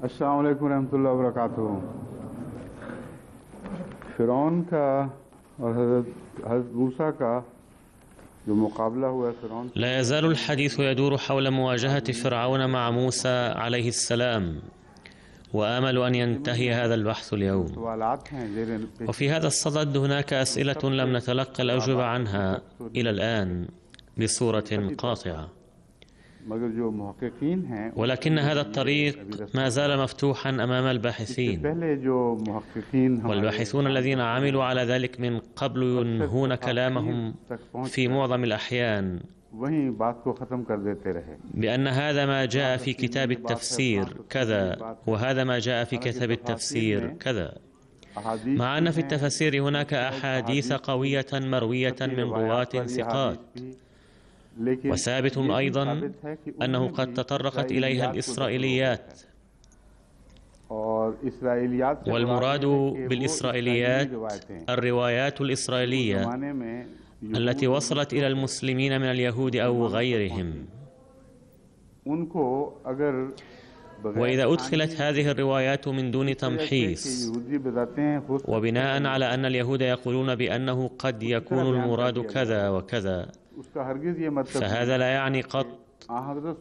अस्सलाम वालेकुम रहमतुल्लाहि व बरकातुहू। फ़िरौन का और हज़रत मूसा का जो मुकाबला हुआ है फ़िरौन से, لا يزال الحديث يدور حول مواجهة فرعون مع موسى عليه السلام، وآمل أن ينتهي هذا البحث जो اليوم. सवालात हैं ज़ेर وفي هذا الصدد هناك أسئلة لم نتلقى الأجوبة عنها إلى الآن بصورة قاطعة، मगर जो मुहक्किकीन हैं ولكن هذا الطريق ما زال مفتوحا أمام इससे الباحثين، पहले जो मुहक्किकीन والباحثون الذين عملوا على ذلك من قبل ينهون كلامهم في معظم الأحيان वहीं बात को ख़त्म कर देते रहे। بأن هذا ما جاء في كتاب التفسير كذا، وهذا ما جاء في كتاب التفسير كذا، مع أن في التفسير هناك أحاديث قوية مروية من رواة ثقات، وثابت أيضا أنه قد تطرقت إليها الإسرائيليات. والمراد بالإسرائيليات الروايات الإسرائيلية التي وصلت إلى المسلمين من اليهود أو غيرهم. وإذا أدخلت هذه الروايات من دون تمحيص، وبناء على أن اليهود يقولون بأنه قد يكون المراد كذا وكذا، فهذا لا يعني قط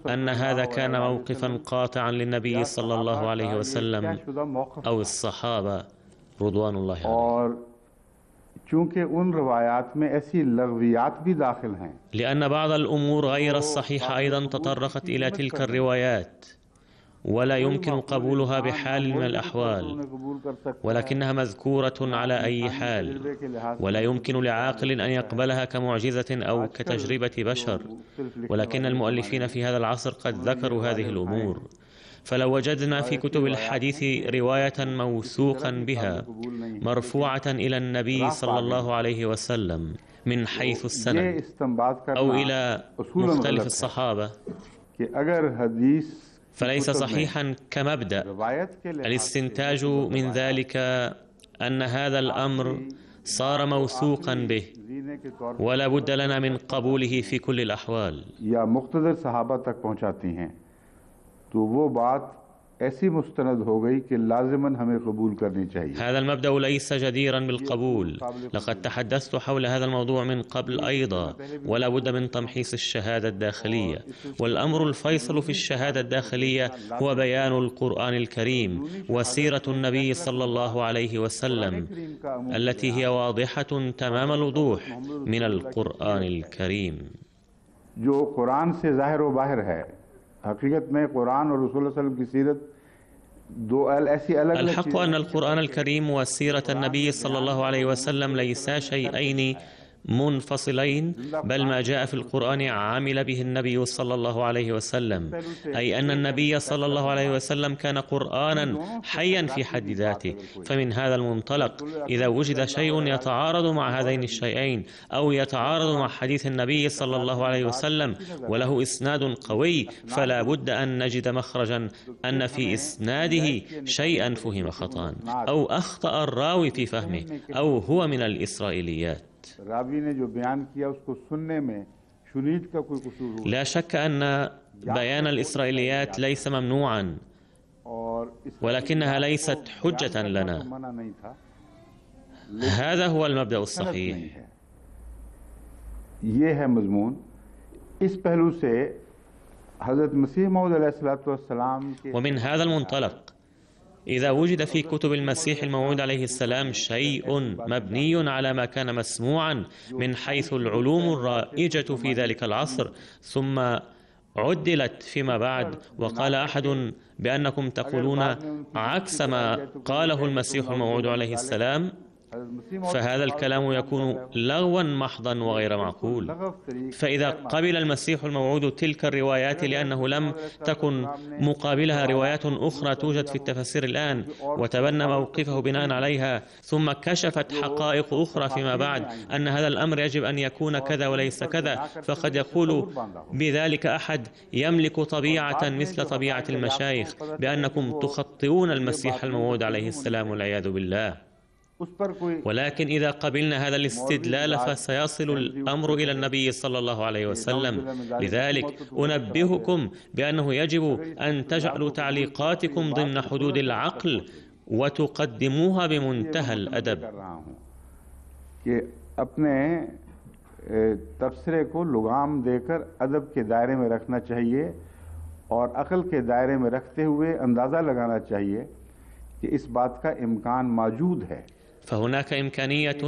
أن هذا كان موقفا قاطعا للنبي صلى الله عليه وسلم أو الصحابة رضوان الله عليهم. चूंकि उन रवायात में ऐसी लग़वियात भी दाखिल हैं لأن بعض الأمور غير الصحيحة أيضا تطرقت إلى تلك الروايات، ولا يمكن قبولها بحال من الأحوال، ولكنها مذكورة على أي حال، ولا يمكن لعاقل أن يقبلها كمعجزة أو كتجربة بشر. ولكن المؤلفين في هذا العصر قد ذكروا هذه الأمور، فلو وجدنا في كتب الحديث رواية موثوقا بها مرفوعة إلى النبي صلى الله عليه وسلم من حيث السند أو إلى مختلف الصحابة، فليس صحيحا كمبدأ الاستنتاج من ذلك أن هذا الأمر صار موثوقا به ولا بد لنا من قبوله في كل الأحوال. या मुख्तदर सहाबा तक पहुंचाती हैं तो वो बात ऐसी मुस्तनद हो गई कि लाज़िमन हमें कबूल करनी चाहिए. هذا المبدأ ليس جديرا بالقبول، لقد تحدثت حول هذا الموضوع من قبل أيضا، ولا بد من تمحيص الشهادة الداخلية. والأمر الفيصل في الشهادة الداخلية هو بيان القرآن الكريم وسيرة النبي صلى الله عليه وسلم التي هي واضحة تمام الوضوح من القرآن الكريم. जो कुरान से ज़ाहिर व बाहिर है, हकीकत में कुरान और रसूल सल्लल्लाहु अलैहि वसल्लम की सीरत दो ऐसी अलग الحق أن القرآن الكريم وسيرة النبي صلى الله عليه وسلم ليسا شيئين منفصلين، بل ما جاء في القرآن عمل به النبي صلى الله عليه وسلم، أي أن النبي صلى الله عليه وسلم كان قرآنا حيا في حد ذاته. فمن هذا المنطلق إذا وجد شيء يتعارض مع هذين الشيئين أو يتعارض مع حديث النبي صلى الله عليه وسلم وله إسناد قوي، فلا بد أن نجد مخرجا أن في إسناده شيئا فهم خطأ أو أخطأ الراوي في فهمه أو هو من الإسرائيليات. لا شك أن بيان الإسرائيليات ليس ممنوعا، ولكنها ليست حجة لنا. هذا هو المبدأ الصحيح. ये है मज़मून। इस पहलू से हज़रत मसीह मौऊद अलैहिस्सलाम के ومن هذا المنطلق إذا وجد في كتب المسيح الموعود عليه السلام شيء مبني على ما كان مسموعا من حيث العلوم الرائجة في ذلك العصر، ثم عدلت فيما بعد وقال أحد بأنكم تقولون عكس ما قاله المسيح الموعود عليه السلام، فهذا الكلام يكون لغوا محضا وغير معقول. فإذا قبل المسيح الموعود تلك الروايات لأنه لم تكن مقابلها روايات أخرى توجد في التفسير الآن، وتبنى موقفه بناء عليها، ثم كشفت حقائق أخرى فيما بعد أن هذا الأمر يجب أن يكون كذا وليس كذا، فقد يقول بذلك أحد يملك طبيعة مثل طبيعة المشايخ بأنكم تخطئون المسيح الموعود عليه السلام والعياذ بالله. उस पर कोई ولكن إذا قبلنا هذا الاستدلال فسيصل الأمر إلى النبي صلى الله عليه وسلم. لذلك أنبهكم بأنه يجب أن تجعلوا تعليقاتكم ضمن حدود العقل وتقدموها بمنتهى الأدب. कि अपने तबसरे को लुगाम देकर अदब के दायरे में रखना चाहिए और अक्ल के दायरे में रखते हुए अंदाज़ा लगाना चाहिए कि इस बात का इम्कान मौजूद है। فهناك إمكانية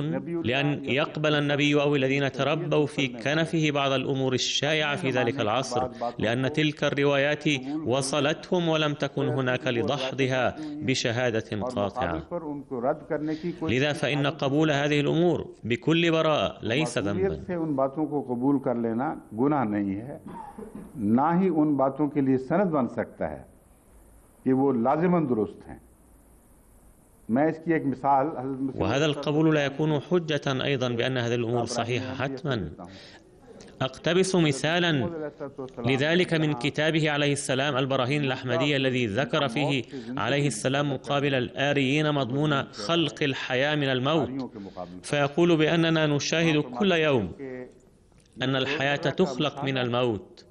لأن يقبل النبي أو الذين تربوا في كنفه بعض الأمور الشائعة في ذلك العصر، لأن تلك الروايات وصلتهم ولم تكن هناك لدحضها بشهادة قاطعة. لذا فإن قبول هذه الأمور بكل براءة ليس ذنبا. उन बातों को कबूल कर लेना गुनाह नहीं है, ना ही उन बातों के लिए सनद बन सकता है कि वो लाजिमन दुरुस्त हैं। وهذا القبول لا يكون حجة أيضا بأن هذه الأمور صحيحة حتما. أقتبس مثالا لذلك من كتابه عليه السلام البراهين الأحمدية، الذي ذكر فيه عليه السلام مقابل الآريين مضمون خلق الحياة من الموت، فيقول بأننا نشاهد كل يوم أن الحياة تخلق من الموت.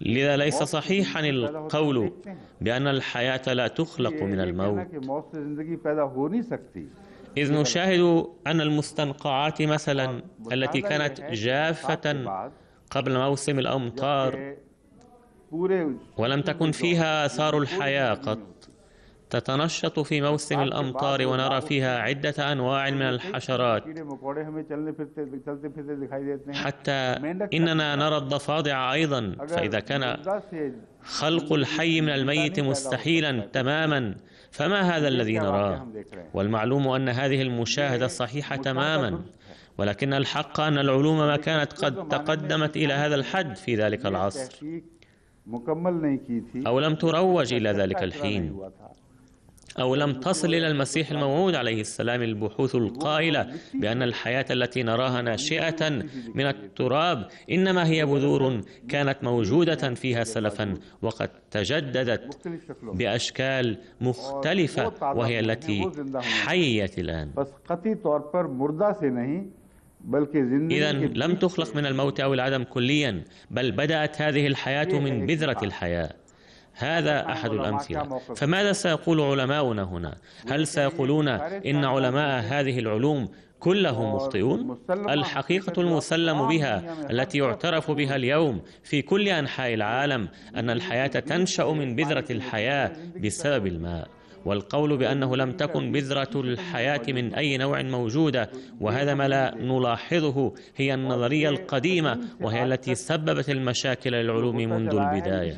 لذا ليس صحيحا القول بأن الحياة لا تخلق من الموت، إذ نشاهد أن المستنقعات مثلا التي كانت جافة قبل موسم الأمطار ولم تكن فيها آثار الحياة قط، تتنشط في موسم الأمطار ونرى فيها عدة أنواع من الحشرات، حتى إننا نرى الضفادع أيضا. فإذا كان خلق الحي من الميت مستحيلا تماما، فما هذا الذي نراه؟ والمعلوم أن هذه المشاهدة صحيحة تماما، ولكن الحق أن العلوم ما كانت قد تقدمت إلى هذا الحد في ذلك العصر، أو لم تروج إلى ذلك الحين، أو لم تصل إلى المسيح الموعود عليه السلام البحوث القائلة بأن الحياة التي نراها ناشئة من التراب إنما هي بذور كانت موجودة فيها سلفا وقد تجددت بأشكال مختلفة وهي التي حيت الآن. إذن لم تخلق من الموت أو العدم كليا، بل بدأت هذه الحياة من بذرة الحياة. هذا أحد الأمثلة. فماذا سيقول علماؤنا هنا؟ هل سيقولون إن علماء هذه العلوم كلهم مخطئون؟ الحقيقة المسلم بها التي يعترف بها اليوم في كل أنحاء العالم أن الحياة تنشأ من بذرة الحياة بسبب الماء، والقول بأنه لم تكن بذرة الحياة من أي نوع موجودة، وهذا ما لا نلاحظه، هي النظرية القديمة وهي التي سببت المشاكل للعلوم منذ البداية.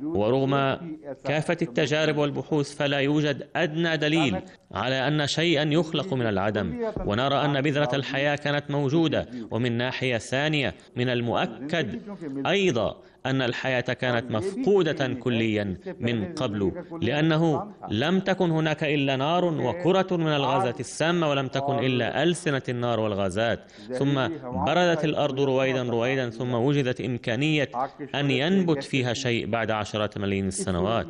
ورغم كافة التجارب والبحوث فلا يوجد أدنى دليل على أن شيئا يخلق من العدم، ونرى أن بذرة الحياة كانت موجودة. ومن ناحية ثانية من المؤكد أيضا أن الحياة كانت مفقودة كليا من قبل، لأنه لم تكن هناك إلا نار وكرة من الغازات السامة، ولم تكن إلا ألسنة النار والغازات، ثم بردت الأرض رويدا رويدا، ثم وجدت إمكانية أن ينبت فيها شيء بعد عشرات ملايين السنوات.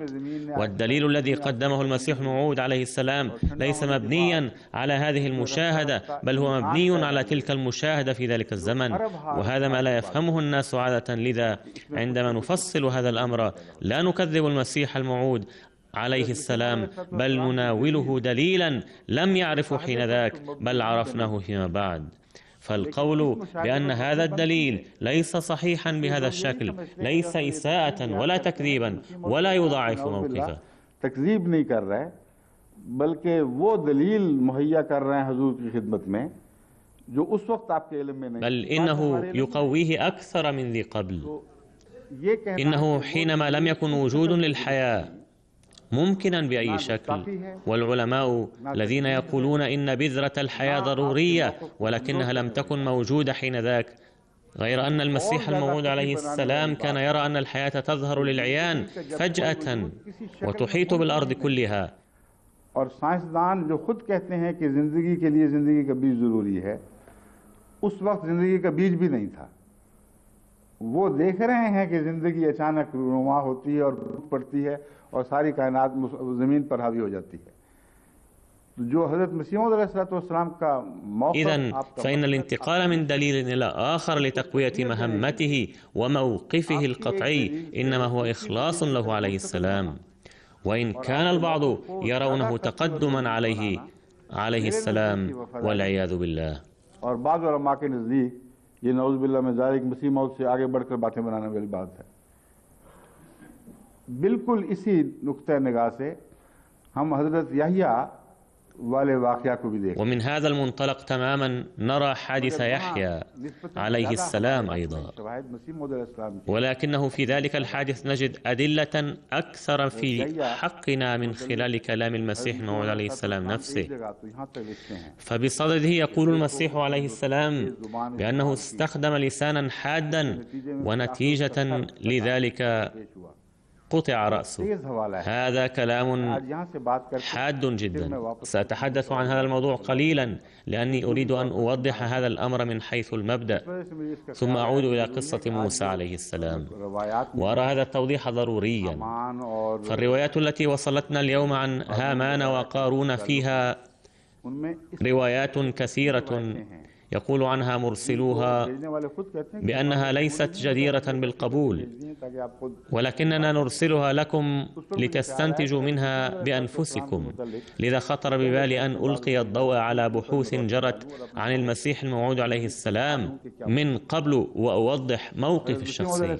والدليل الذي قدمه المسيح الموعود عليه السلام ليس مبنيا على هذه المشاهدة، بل هو مبني على تلك المشاهدة في ذلك الزمن، وهذا ما لا يفهمه الناس عادة. لذا عندما نفصل هذا الأمر لا نكذب المسيح الموعود عليه السلام، بل نناوله دليلا لم يعرفه حينذاك بل عرفناه فيما بعد. فالقول بأن هذا الدليل ليس صحيحا بهذا الشكل ليس إساءة ولا تكذيبا ولا يضاعف موقفه. تكذيب नहीं कर रहा है, बल्कि वो दलील मुहैया कर रहे हैं हुजूर की खिदमत में जो उस वक्त आपके इल्म में नहीं, بل إنه يقويه أكثر من ذي قبل. إنه حينما لم يكن وجود للحياة ممكنا بأي شكل، والعلماء الذين يقولون إن بذرة الحياة ضرورية ولكنها لم تكن موجودة حينذاك، غير أن المسيح الموعود عليه السلام كان يرى أن الحياة تظهر للعيان فجأة وتحيط بالأرض كلها. और साइंसदान जो खुद कहते हैं कि जिंदगी के लिए जिंदगी का बीज जरूरी है, उस वक्त जिंदगी का बीज भी नहीं था, वो देख रहे हैं कि जिंदगी अचानक रुनुमा होती है और पड़ती है और सारी कायनात जमीन पर हावी हो जाती है। जो हजरत मसीह मौऊद अलैहिस्सलाम का إذن मौक़िफ़ فإن الانتقال من دليل إلى آخر لتقوية مهمته وموقفه القطعي إنما هو إخلاص له عليه السلام، وإن كان البعض يرونه تقدما عليه السلام والعياذ بالله. और बाद उलमा के नज़दीक ये नऊज़ुबिल्लाह में ज़ालिक मसीह मौद से आगे बढ़कर बातें बनाने वाली बात है। बिल्कुल इसी नुक्ते निगाह से हम हजरत याहिया वाले वाक़या को भी देखें। ومن هذا المنطلق تماما نرى حادث يحيى عليه السلام أيضا، ولكنه في ذلك الحادث نجد أدلة أكثر في حقنا من خلال كلام المسيح الموعود عليه السلام نفسه. فبصدده يقول المسيح عليه السلام بأنه استخدم لسانا حادا ونتيجة لذلك قطع رأسه. هذا كلام حاد جدا. سأتحدث عن هذا الموضوع قليلا لأني أريد أن أوضح هذا الأمر من حيث المبدأ، ثم أعود إلى قصة موسى عليه السلام، وأرى هذا التوضيح ضروريا. فالروايات التي وصلتنا اليوم عن هامان وقارون فيها روايات كثيرة يقول عنها مرسلوها بأنها ليست جديرة بالقبول، ولكننا نرسلها لكم لتستنتجوا منها بأنفسكم. لذا خطر ببالي أن ألقي الضوء على بحوث جرت عن المسيح الموعود عليه السلام من قبل وأوضح موقف الشخصي.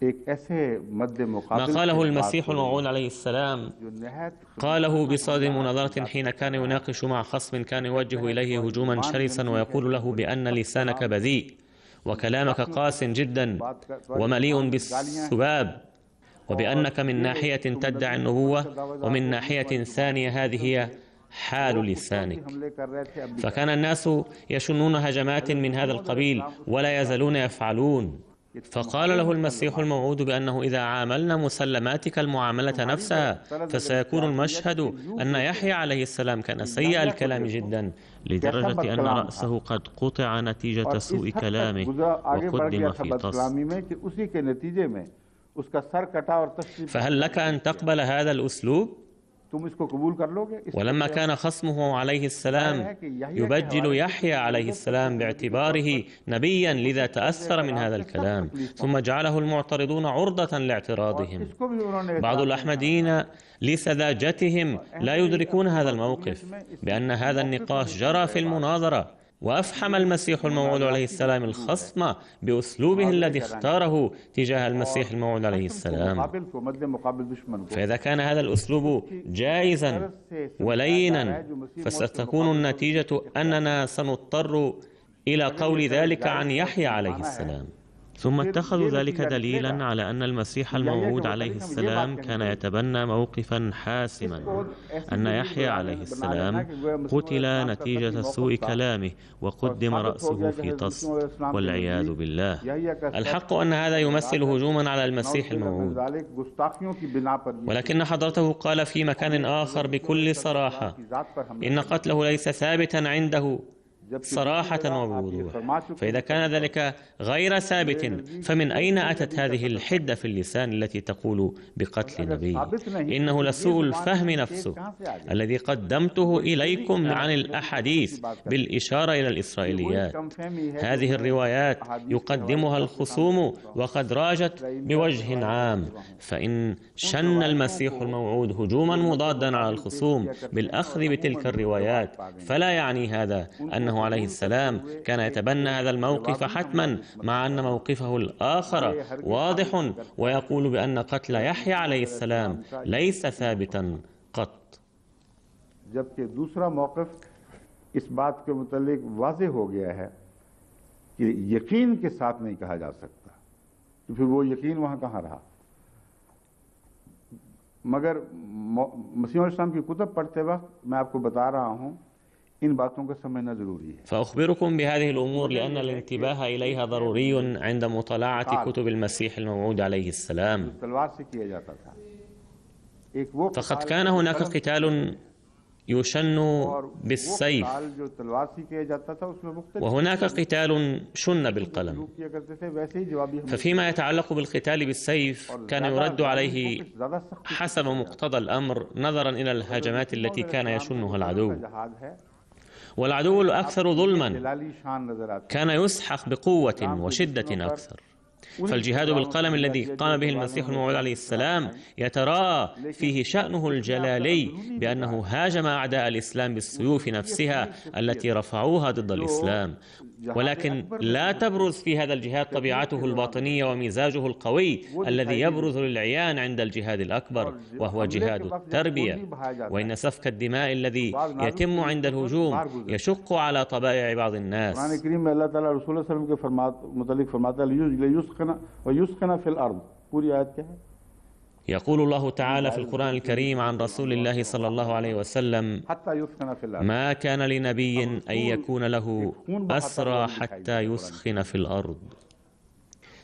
ما قاله المسيح الموعود عليه السلام قاله بصدد مناظرة حين كان يناقش مع خصم كان يوجه إليه هجوما شرسا ويقول له بأن لسانك بذيء وكلامك قاس جدا ومليء بالسباب، وبأنك من ناحية تدعي النبوة ومن ناحية ثانية هذه هي حال لسانك. فكان الناس يشنون هجمات من هذا القبيل ولا يزالون يفعلون. فقال له المسيح الموعود بأنه إذا عاملنا مسلماتك المعاملة نفسها فسيكون المشهد أن يحيى عليه السلام كان سيء الكلام جدا لدرجة أن رأسه قد قطع نتيجة سوء كلامه وقدم في طست. فهل لك أن تقبل هذا الأسلوب؟ ولما كان خصمه عليه السلام يبجل يحيى عليه السلام باعتباره نبيا لذا تأثر من هذا الكلام، ثم جعله المعترضون عرضة لاعتراضهم. بعض الأحمديين لسذاجتهم لا يدركون هذا الموقف بأن هذا النقاش جرى في المناظرة، وأفحم المسيح الموعود عليه السلام الخصم بأسلوبه الذي اختاره تجاه المسيح الموعود عليه السلام. فإذا كان هذا الأسلوب جائزا ولينا فستكون النتيجة أننا سنضطر إلى قول ذلك عن يحيى عليه السلام. ثم اتخذوا ذلك دليلا على أن المسيح الموعود عليه السلام كان يتبنى موقفا حاسما، أن يحيى عليه السلام قتل نتيجة سوء كلامه وقدم رأسه في طست والعياذ بالله. الحق أن هذا يمثل هجوما على المسيح الموعود، ولكن حضرته قال في مكان آخر بكل صراحة إن قتله ليس ثابتا عنده صراحة وبوضوح. فإذا كان ذلك غير ثابت فمن أين أتت هذه الحدة في اللسان التي تقول بقتل نبي؟ إنه لسوء الفهم نفسه الذي قدمته إليكم عن الأحاديث بالإشارة إلى الإسرائيليات. هذه الروايات يقدمها الخصوم وقد راجت بوجه عام، فإن شن المسيح الموعود هجوما مضادا على الخصوم بالأخذ بتلك الروايات فلا يعني هذا أنه عليه السلام كان يتبنى هذا الموقف حتما، مع أن موقفه الآخر واضح ويقول بأن قتل يحيى عليه السلام ليس ثابتا قط. जबकि दूसरा मौक़िफ़ इस बात के मुतालिक वाज़ेह हो गया है कि यकीन के साथ नहीं कहा जा सकता, तो फिर वो यकीन वहाँ कहाँ रहा। मगर मसीह अलैहिस्सलाम की कुतुब पढ़ते वक्त मैं आपको बता रहा हूँ इन बातों को समझना जरूरी है। فأخبركم بهذه الأمور لأن الانتباه إليها ضروري عند مطالعة كتب المسيح الموعود عليه السلام. فقد كان هناك قتال يشن بالسيف، وهناك قتال شن بالقلم. ففيما يتعلق بالقتال بالسيف كان يرد عليه حسب مقتضى الأمر نظرا إلى الهجمات التي كان يشنها العدو، والعدو الأكثر ظلما كان يسحق بقوة وشدة أكثر. فالجهاد بالقلم الذي قام به المسيح الموعود عليه السلام يتراءى فيه شأنه الجلالي بأنه هاجم أعداء الإسلام بالسيوف نفسها التي رفعوها ضد الإسلام، ولكن لا تبرز في هذا الجهاد طبيعته الباطنية ومزاجه القوي الذي يبرز للعيان عند الجهاد الأكبر، وهو جهاد التربية. وإن سفك الدماء الذي يتم عند الهجوم يشق على طبائع بعض الناس. يقول الله تعالى في القرآن الكريم عن رسول الله صلى الله عليه وسلم: ما كان لنبي أن يكون له أسرى حتى يسخن في الأرض.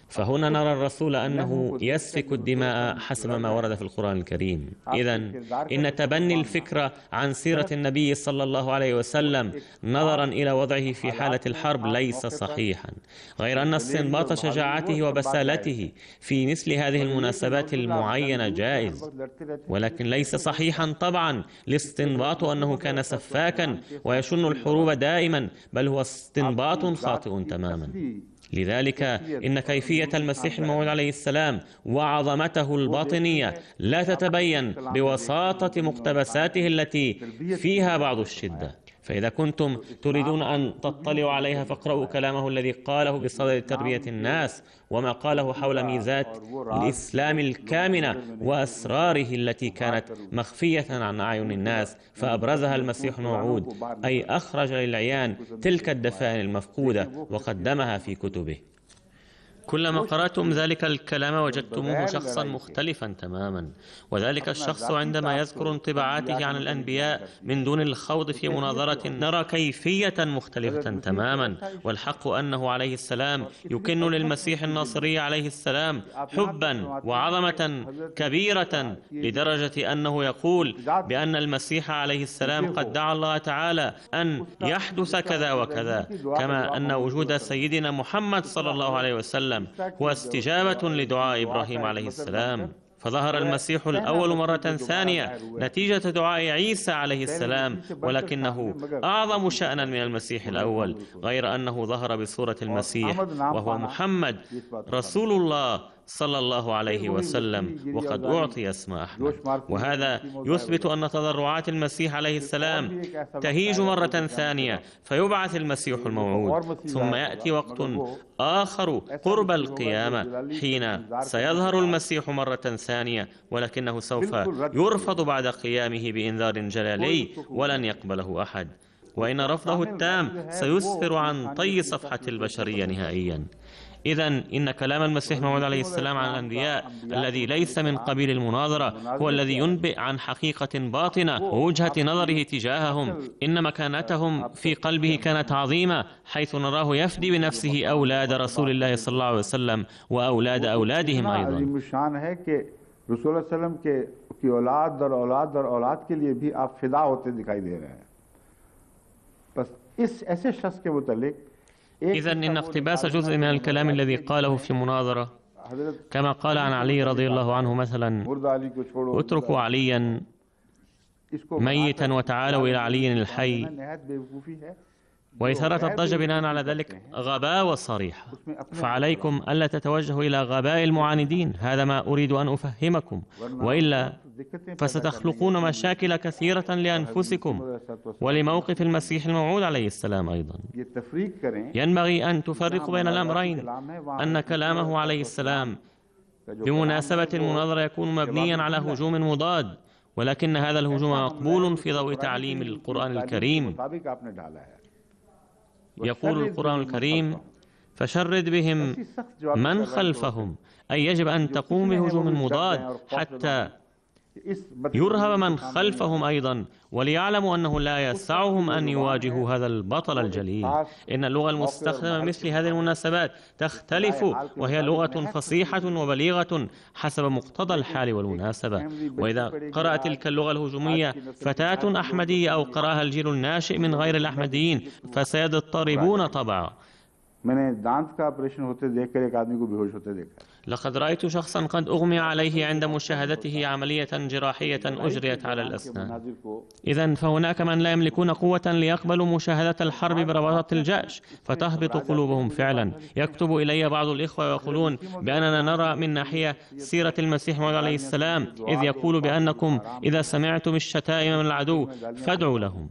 فهنا نرى الرسول أنه يسفك الدماء حسب ما ورد في القرآن الكريم. إذن إن تبني الفكرة عن سيرة النبي صلى الله عليه وسلم نظرا إلى وضعه في حالة الحرب ليس صحيحا، غير أن استنباط شجاعته وبسالته في مثل هذه المناسبات المعينة جائز، ولكن ليس صحيحا طبعا الاستنباط أنه كان سفاكا ويشن الحروب دائما، بل هو استنباط خاطئ تماما. لذلك إن كيفية المسيح الموعود عليه السلام وعظمته الباطنية لا تتبين بوساطة مقتبساته التي فيها بعض الشدة. فإذا كنتم تريدون أن تطلعوا عليها فاقرأوا كلامه الذي قاله بصدد تربية الناس، وما قاله حول ميزات الإسلام الكامنة وأسراره التي كانت مخفية عن أعين الناس، فأبرزها المسيح الموعود، أي أخرج للعيان تلك الدفائن المفقودة وقدمها في كتبه. كلما قرأتم ذلك الكلام وجدتموه شخصا مختلفا تماما، وذلك الشخص عندما يذكر انطباعاته عن الأنبياء من دون الخوض في مناظرة نرى كيفية مختلفة تماما. والحق أنه عليه السلام يكن للمسيح الناصري عليه السلام حبا وعظمة كبيرة لدرجة أنه يقول بأن المسيح عليه السلام قد دعا الله تعالى أن يحدث كذا وكذا، كما أن وجود سيدنا محمد صلى الله عليه وسلم هو استجابة لدعاء إبراهيم عليه السلام. فظهر المسيح الأول مرة ثانية نتيجة دعاء عيسى عليه السلام، ولكنه أعظم شأنا من المسيح الأول، غير أنه ظهر بصورة المسيح وهو محمد رسول الله صلى الله عليه وسلم، وقد أعطي اسم أحمد. وهذا يثبت أن تضرعات المسيح عليه السلام تهيج مرة ثانية فيبعث المسيح الموعود، ثم يأتي وقت آخر قرب القيامة حين سيظهر المسيح مرة ثانية، ولكنه سوف يرفض بعد قيامه بإنذار جلالي ولن يقبله أحد، وإن رفضه التام سيسفر عن طي صفحة البشرية نهائيا. إذن إن كلام المسيح الموعود عليه السلام عن الأنبياء الذي ليس من قبيل المناظرة هو الذي ينبئ عن حقيقة باطنة ووجهة نظره تجاههم. إن مكانتهم في قلبه كانت عظيمة، حيث نراه يفدي بنفسه أولاد رسول الله صلى الله عليه وسلم وأولاد أولادهم أيضا. رسول الله صلى الله عليه وسلم की औलाद और औलाद और औलाद के लिए भी आप फिदा होते दिखाई दे रहे हैं। बस इस ऐसे शख्स के मुतालिक إذن إن اقتباس جزء من الكلام الذي قاله في مناظرة كما قال عن علي رضي الله عنه مثلا: اتركوا عليا ميتا وتعالوا إلى علي الحي، وإثارة الضجة بناء على ذلك غباوة صريحة، فعليكم ألا تتوجهوا إلى غباء المعاندين، هذا ما أريد أن أفهمكم، وإلا فستخلقون مشاكل كثيرة لأنفسكم ولموقف المسيح الموعود عليه السلام أيضا. ينبغي أن تفرقوا بين الأمرين، أن كلامه عليه السلام بمناسبة المناظرة يكون مبنيا على هجوم مضاد، ولكن هذا الهجوم مقبول في ضوء تعليم القرآن الكريم. يقول القرآن الكريم: فشرد بهم من خلفهم، أي يجب أن تقوم بهجوم مضاد حتى يرهب من خلفهم أيضا، وليعلموا أنه لا يسعهم أن يواجهوا هذا البطل الجليل. إن اللغة المستخدمة مثل هذه المناسبات تختلف، وهي لغة فصيحة وبليغة حسب مقتضى الحال والمناسبة. وإذا قرأت تلك اللغة الهجومية فتاة أحمدية أو قرأها الجيل الناشئ من غير الأحمديين فسيضطربون طبعا. لقد رأيت شخصا قد أغمي عليه عند مشاهدته عملية جراحية أجريت على الأسنان. إذن فهناك من لا يملكون قوة ليقبلوا مشاهدة الحرب برباطة الجأش فتهبط قلوبهم فعلا. يكتب إلي بعض الإخوة ويقولون بأننا نرى من ناحية سيرة المسيح موعود عليه السلام، إذ يقول بأنكم إذا سمعتم الشتائم من العدو فادعوا لهم،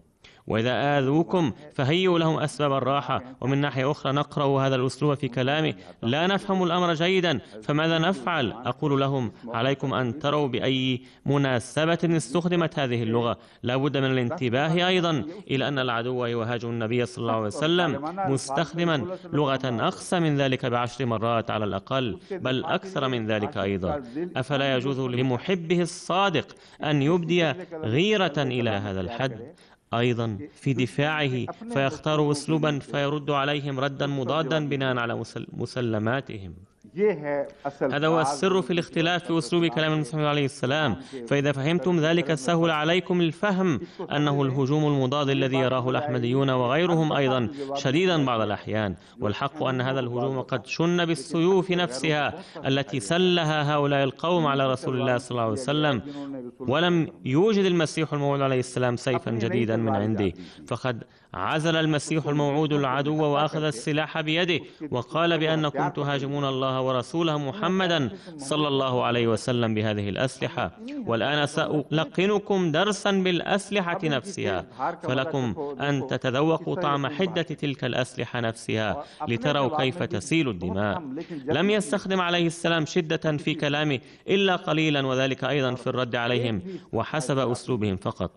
وإذا آذوكم فهيئوا لهم أسباب الراحة. ومن ناحية أخرى نقرأ هذا الأسلوب في كلامه: لا نفهم الأمر جيدا فماذا نفعل؟ أقول لهم: عليكم أن تروا بأي مناسبة استخدمت هذه اللغة. لا بد من الانتباه أيضا إلى أن العدو يهاجم النبي صلى الله عليه وسلم مستخدما لغة أقصى من ذلك ب10 مرات على الأقل، بل أكثر من ذلك أيضا. أفلا يجوز لمحبه الصادق أن يبدي غيرة إلى هذا الحد؟ أيضا في دفاعه فيختار أسلوبا فيرد عليهم ردا مضادا بناء على مسلماتهم. هذا هو السر في الاختلاف في أسلوب كلام المسيح عليه السلام. فإذا فهمتم ذلك سهل عليكم الفهم أنه الهجوم المضاد الذي يراه الأحمديون وغيرهم أيضا شديدا بعض الأحيان. والحق أن هذا الهجوم قد شن بالسيوف نفسها التي سلها هؤلاء القوم على رسول الله صلى الله عليه وسلم، ولم يوجد المسيح الموعود عليه السلام سيفا جديدا من عنده، فقد عزل المسيح الموعود العدو وأخذ السلاح بيده وقال بأنكم تهاجمون الله ورسوله محمدا صلى الله عليه وسلم بهذه الأسلحة. والآن سألقنكم درسا بالأسلحة نفسها، فلكم أن تتذوقوا طعم حدة تلك الأسلحة نفسها لتروا كيف تسيل الدماء. لم يستخدم عليه السلام شدة في كلامه إلا قليلا، وذلك أيضا في الرد عليهم وحسب أسلوبهم فقط.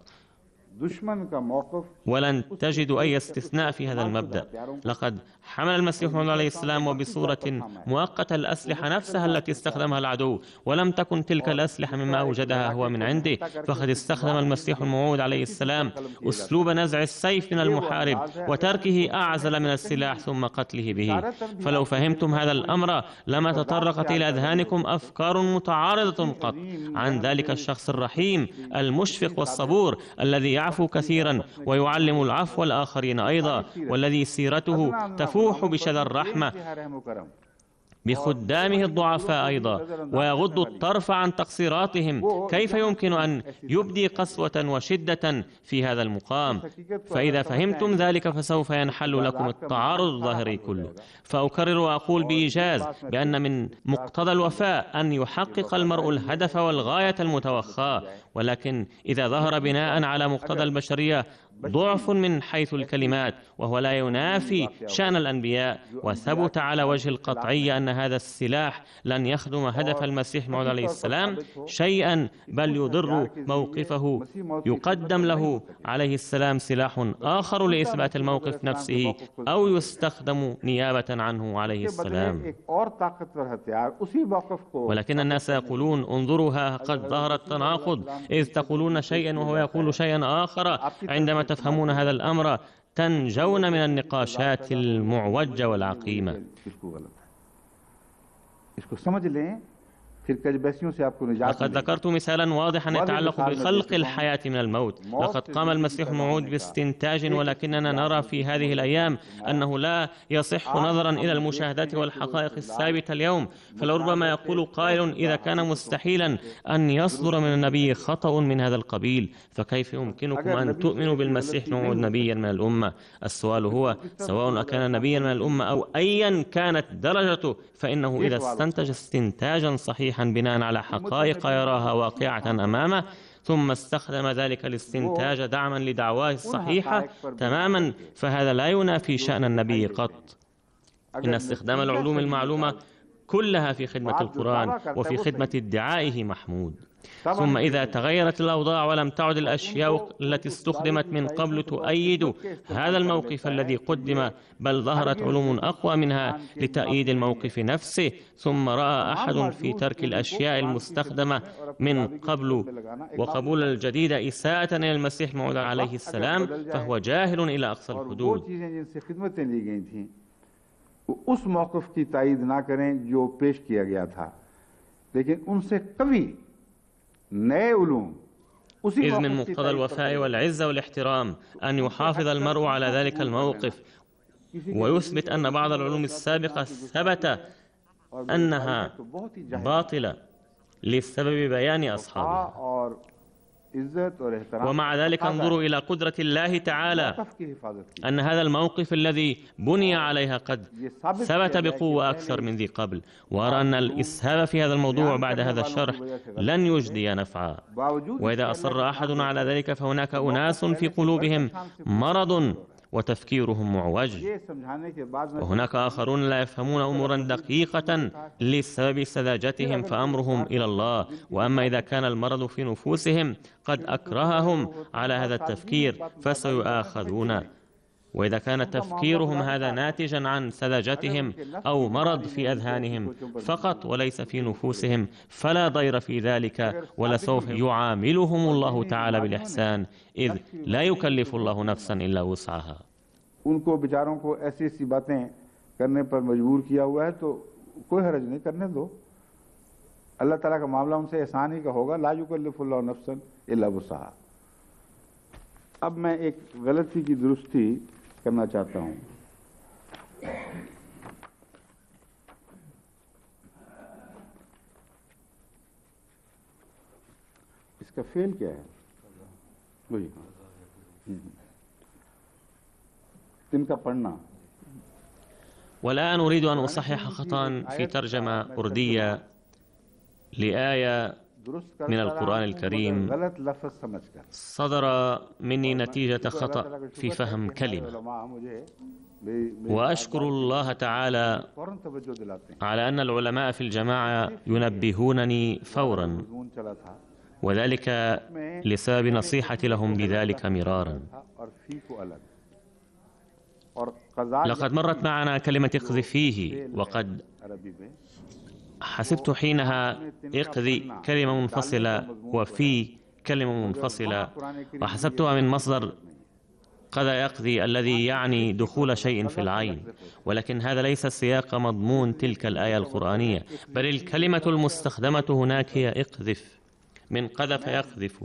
ولن تجدوا أي استثناء في هذا المبدأ. لقد حمل المسيح عليه السلام وبصورة مؤقتة الأسلحة نفسها التي استخدمها العدو، ولم تكن تلك الأسلحة مما أوجدها هو من عنده، فقد استخدم المسيح الموعود عليه السلام أسلوب نزع السيف من المحارب وتركه أعزل من السلاح ثم قتله به. فلو فهمتم هذا الأمر لما تطرقت إلى أذهانكم أفكار متعارضة قط عن ذلك الشخص الرحيم المشفق والصبور الذي يعفو كثيرا ويعلم العفو الآخرين أيضا، والذي سيرته تفوح بشذا الرحمة بخدامه الضعفاء أيضا، ويغض الطرف عن تقصيراتهم. كيف يمكن أن يبدي قسوة وشدة في هذا المقام؟ فإذا فهمتم ذلك فسوف ينحل لكم التعارض الظاهري كله. فأكرر وأقول بإيجاز بأن من مقتضى الوفاء أن يحقق المرء الهدف والغاية المتوخاة، ولكن إذا ظهر بناء على مقتضى البشرية ضعف من حيث الكلمات وهو لا ينافي شأن الأنبياء، وثبت على وجه القطعي أن هذا السلاح لن يخدم هدف المسيح الموعود عليه السلام شيئا بل يضر موقفه، يقدم له عليه السلام سلاح آخر لإثبات الموقف نفسه أو يستخدم نيابة عنه عليه السلام. ولكن الناس يقولون: انظروها قد ظهر التناقض، إذ تقولون شيئا وهو يقول شيئا آخر. عندما تفهمون هذا الأمر تنجون من النقاشات المعوجة والعقيمة. لقد ذكرت مثالا واضحا يتعلق بخلق الحياة من الموت. لقد قام المسيح الموعود باستنتاج، ولكننا نرى في هذه الأيام أنه لا يصح نظرا إلى المشاهدات والحقائق الثابتة اليوم. فلربما يقول قائل: إذا كان مستحيلا أن يصدر من النبي خطأ من هذا القبيل فكيف يمكنكم أن تؤمنوا بالمسيح الموعود نبيا من الأمة؟ السؤال هو: سواء أكان نبيا من الأمة أو أيا كانت درجته، فإنه إذا استنتج استنتاجا صحيحا بناء على حقائق يراها واقعة أمامه ثم استخدم ذلك الاستنتاج دعما لدعواه الصحيحة تماما، فهذا لا ينافي شأن النبي قط. إن استخدام العلوم المعلومة كلها في خدمة القرآن وفي خدمة ادعائه محمود. ثم إذا تغيرت الأوضاع ولم تعد الأشياء التي استخدمت من قبل تؤيد هذا الموقف الذي قدم، بل ظهرت علوم أقوى منها لتأييد الموقف نفسه، ثم رأى أحد في ترك الأشياء المستخدمة من قبل وقبول الجديد إساءة إلى المسيح موعود عليه السلام، فهو جاهل إلى أقصى الحدود. उस मौक़िफ़ की तायीद ना करें जो पेश किया गया था, लेकिन उनसे कभी नए उलूम إذ من مقتضى الوفاء والعزة والاحترام أن يحافظ المرء على ذلك الموقف ويثبت أن بعض العلوم السابقة ثبت أنها باطلة لسبب بيان أصحابها. ومع ذلك انظروا إلى قدرة الله تعالى أن هذا الموقف الذي بني عليها قد ثبت بقوة أكثر من ذي قبل، وأرى أن الإسهاب في هذا الموضوع بعد هذا الشرح لن يجدي نفعا. وإذا أصر أحد على ذلك فهناك أناس في قلوبهم مرض وتفكيرهم معوج، وهناك آخرون لا يفهمون أمورا دقيقة لسبب سذاجتهم فأمرهم إلى الله. وأما إذا كان المرض في نفوسهم قد أكرههم على هذا التفكير فسيؤاخذون، وإذا كان تفكيرهم هذا ناتجا عن سذاجتهم أو مرض في أذهانهم فقط وليس في نفوسهم فلا ضير في ذلك، ولسوف يعاملهم الله تعالى بالإحسان، إذ لا يكلف الله نفسا إلا وسعها. उनको बेचारों को ऐसी ऐसी बातें करने पर मजबूर किया हुआ है तो कोई हर्ज नहीं, करने दो। अल्लाह ताला का मामला उनसे एहसान ही का होगा, ला युकल्लिफुल्लाहु नफ्सन इल्ला वुसअहा। अब मैं एक गलती की दुरुस्ती करना चाहता हूं। इसका फेल क्या है? वही इनका पढ़ना। والآن أريد أن أصحح خطأ في ترجمة أردية لآية من القرآن الكريم صدر مني نتيجة خطأ في فهم كلمة، وأشكر الله تعالى على أن العلماء في الجماعة ينبهونني فورا، وذلك لسبب نصيحتي لهم بذلك مرارا. لقد مرت معنا كلمة اقذفيه، وقد حسبت حينها اقذي كلمة منفصلة وفي كلمة منفصلة، وحسبتها من مصدر قذى يقذي الذي يعني دخول شيء في العين، ولكن هذا ليس سياق مضمون تلك الآية القرآنية، بل الكلمة المستخدمة هناك هي اقذف من قذف يقذف.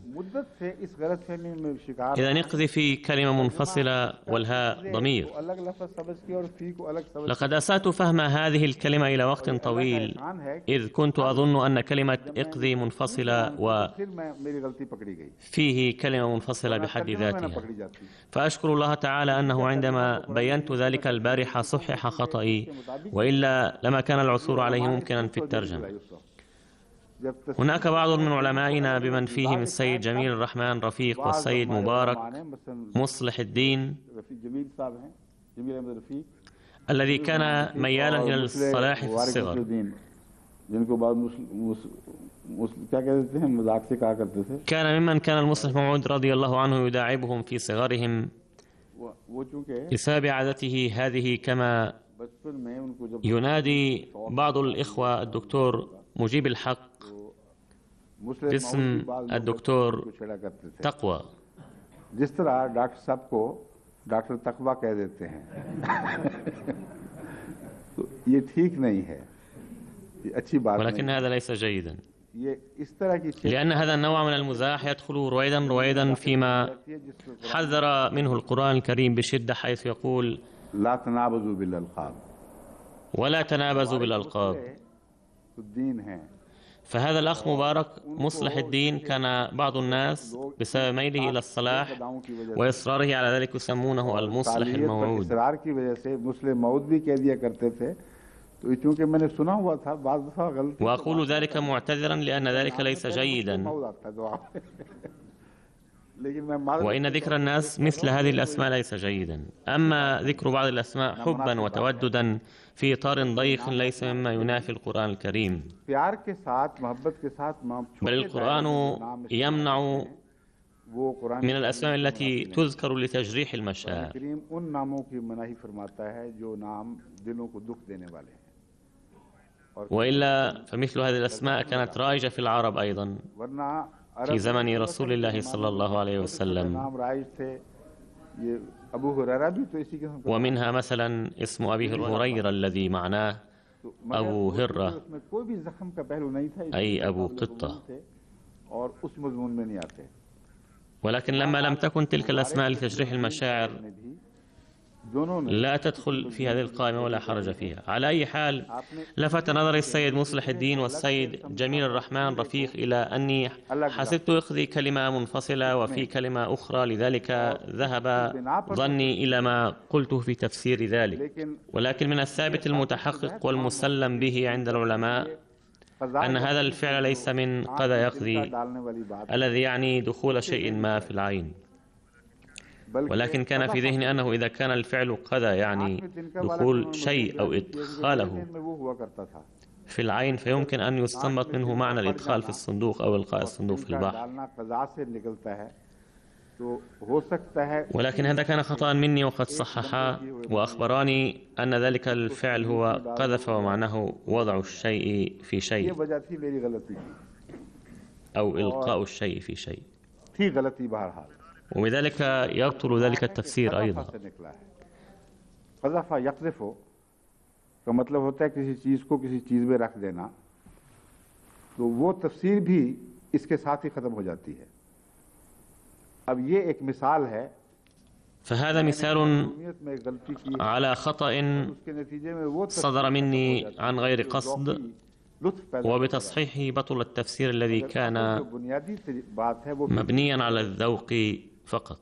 إذا اقذفي كلمة منفصلة والهاء ضمير. لقد أسأت فهم هذه الكلمة إلى وقت طويل، إذ كنت أظن أن كلمة اقذي منفصلة وفيه كلمة منفصلة بحد ذاتها، فأشكر الله تعالى أنه عندما بينت ذلك البارحة صحح خطئي، وإلا لما كان العثور عليه ممكنا في الترجمة. هناك بعض من علمائنا بمن فيهم السيد جميل الرحمن رفيق والسيد مبارك مصلح الدين الذي كان ميالا إلى الصلاح في الصغر، كان ممن كان المصلح موعود رضي الله عنه يداعبهم في صغرهم بسبب عادته هذه، كما ينادي بعض الإخوة الدكتور مجيب الحق باسم الدكتور تقوى. जिस तरह डॉक्टर साहब को डॉक्टर तकवा कह देते हैं तो ये ठीक नहीं है, ये अच्छी बात नहीं। ولكن هذا ليس جيدا، لأن هذا النوع من المزاح يدخل رويدا فيما حذر منه القرآن الكريم بشدة، حيث يقول لا تنابزوا بالألقاب ولا تنابزوا بالألقاب. فهذا الأخ مبارك مصلح الدين كان بعض الناس بسبب ميله إلى الصلاح وإصراره على ذلك يسمونه المصلح الموعود. وأقول ذلك معتذرا لأن ذلك ليس جيدا، وإن ذكر الناس مثل هذه الأسماء ليس جيدا. أما ذكر بعض الأسماء حبا وتوددا في إطار ضيق ليس مما ينافي القرآن الكريم، بل القرآن يمنع من الأسماء التي تذكر لتجريح المشاعر. وإلا فمثل هذه الأسماء كانت رائجة في العرب أيضا في زمن رسول الله صلى الله عليه وسلم، ومنها مثلا اسم أبي هريرة الذي معناه أبو هرة أي أبو قطة. ولكن لما لم تكن تلك الأسماء لتجريح المشاعر لا تدخل في هذه القائمة ولا حرج فيها. على أي حال، لفت نظري السيد مصلح الدين والسيد جميل الرحمن رفيق إلى أني حسبت إخذي كلمة منفصلة وفي كلمة أخرى، لذلك ذهب ظني إلى ما قلته في تفسير ذلك. ولكن من الثابت المتحقق والمسلم به عند العلماء أن هذا الفعل ليس من قذى يقذي الذي يعني دخول شيء ما في العين، ولكن كان في ذهني أنه إذا كان الفعل قذى يعني دخول شيء أو إدخاله في العين فيمكن أن يستنبط منه معنى الإدخال في الصندوق أو إلقاء الصندوق في البحر. ولكن هذا كان خطأ مني، وقد صححا وأخبراني أن ذلك الفعل هو قذف ومعناه وضع الشيء في شيء أو إلقاء الشيء في شيء، وبذلك يبطل ذلك التفسير أيضا. قذف يقذف का मतलब होता है किसी चीज को किसी चीज में रख देना, तो वो तफसीर भी इसके साथ ही खत्म हो जाती है। अब ये एक मिसाल है, فهذا مثال على خطأ صدر مني عن غير قصد، وبتصحيحه بطل التفسير الذي كان مبنيا على الذوق فقط.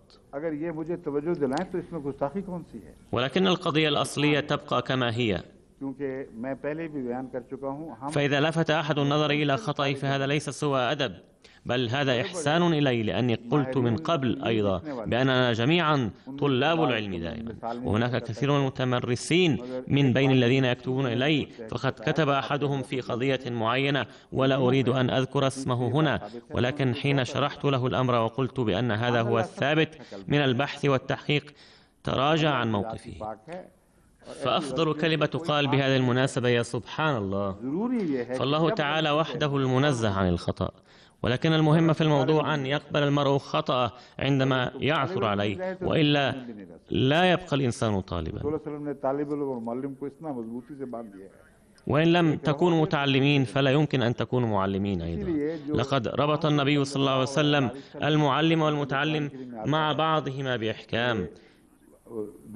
ولكن القضية الأصلية تبقى كما هي، فإذا لفت أحد النظر إلى خطأي فهذا ليس سوى أدب، بل هذا إحسان إلي، لأني قلت من قبل أيضا بأننا جميعا طلاب العلم دائما، وهناك كثير من المتمرسين من بين الذين يكتبون إلي، فقد كتب أحدهم في قضية معينة ولا أريد أن أذكر اسمه هنا، ولكن حين شرحت له الأمر وقلت بأن هذا هو الثابت من البحث والتحقيق تراجع عن موقفه. فأفضل كلمة تقال بهذه المناسبة يا سبحان الله، فالله تعالى وحده المنزه عن الخطأ، ولكن المهم في الموضوع أن يقبل المرء خطأه عندما يعثر عليه، وإلا لا يبقى الإنسان طالبا. وإن لم تكونوا متعلمين فلا يمكن أن تكونوا معلمين أيضا. لقد ربط النبي صلى الله عليه وسلم المعلم والمتعلم مع بعضهما بإحكام.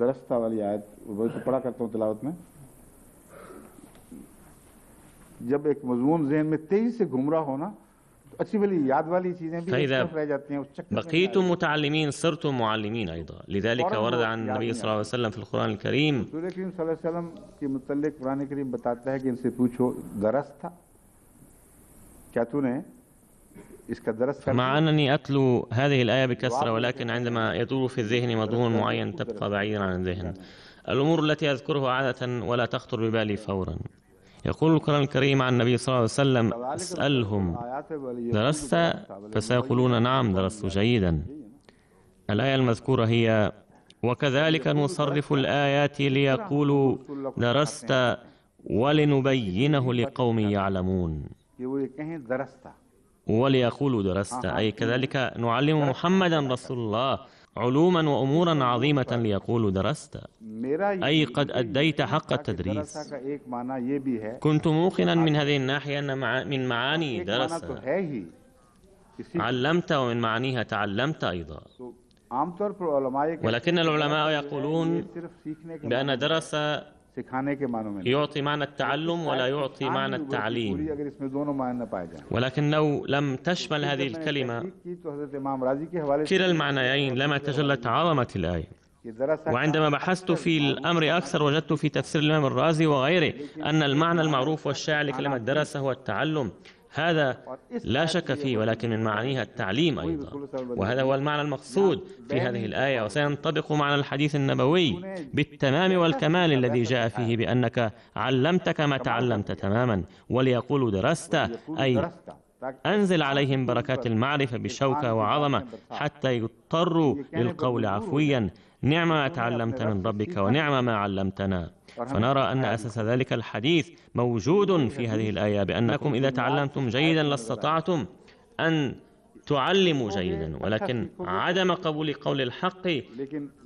दरस्ता वाली आयत वो तो पढ़ा करता हूँ तिलावत में, जब एक मजमून ज़हन में तेजी से घूम रहा हो ना, तो अच्छी भली याद वाली चीजें भी रह जाती हैं। بقيتم متعلمين صرتم معلمين أيضا. لذلك ورد عن النبي صلى الله عليه وسلم في القرآن الكريم रसूल करीम सल्लल्लाहु अलैहि वसल्लम के मुतल्लिक कुरान करीम बताता है कि इनसे पूछो दरस था क्या तूने مع أنني أتلو هذه الآية بكثرة، ولكن عندما يدور في الذهن مضمون معين تبقى بعيدا عن الذهن. الأمور التي أذكرها عادة ولا تخطر ببالي فورا. يقول القرآن الكريم عن النبي صلى الله عليه وسلم: اسألهم درست؟ فسيقولون نعم درست جيدا. الآية المذكورة هي: وكذلك نصرف الآيات ليقولوا درست ولنبينه لقوم يعلمون. وليقولوا درست أي كذلك نعلم محمدا رسول الله علوما وأمورا عظيمة ليقولوا درست، أي قد أديت حق التدريس. كنت موقنا من هذه الناحية أن من معاني درست علمت، ومن معانيها تعلمت أيضا. ولكن العلماء يقولون بأن درس يعطي معنى التعلم ولا يعطي معنى التعليم، ولكن لو لم تشمل هذه الكلمة كلا المعنيين لما تجلت عظمة الآية. وعندما بحثت في الأمر أكثر وجدت في تفسير الإمام الرازي وغيره أن المعنى المعروف والشائع لكلمة درس هو التعلم. هذا لا شك فيه، ولكن من معانيها التعليم أيضا، وهذا هو المعنى المقصود في هذه الآية. وسينطبق معنى الحديث النبوي بالتمام والكمال الذي جاء فيه بأنك علمت كما تعلمت تماما، وليقولوا درست، أي أنزل عليهم بركات المعرفة بشوكة وعظمة حتى يضطروا للقول عفويا: نعم ما تعلمت من ربك ونعم ما علمتنا. فنرى أن أساس ذلك الحديث موجود في هذه الآية، بأنكم إذا تعلمتم جيدا لاستطعتم أن تعلموا جيدا، ولكن عدم قبول قول الحق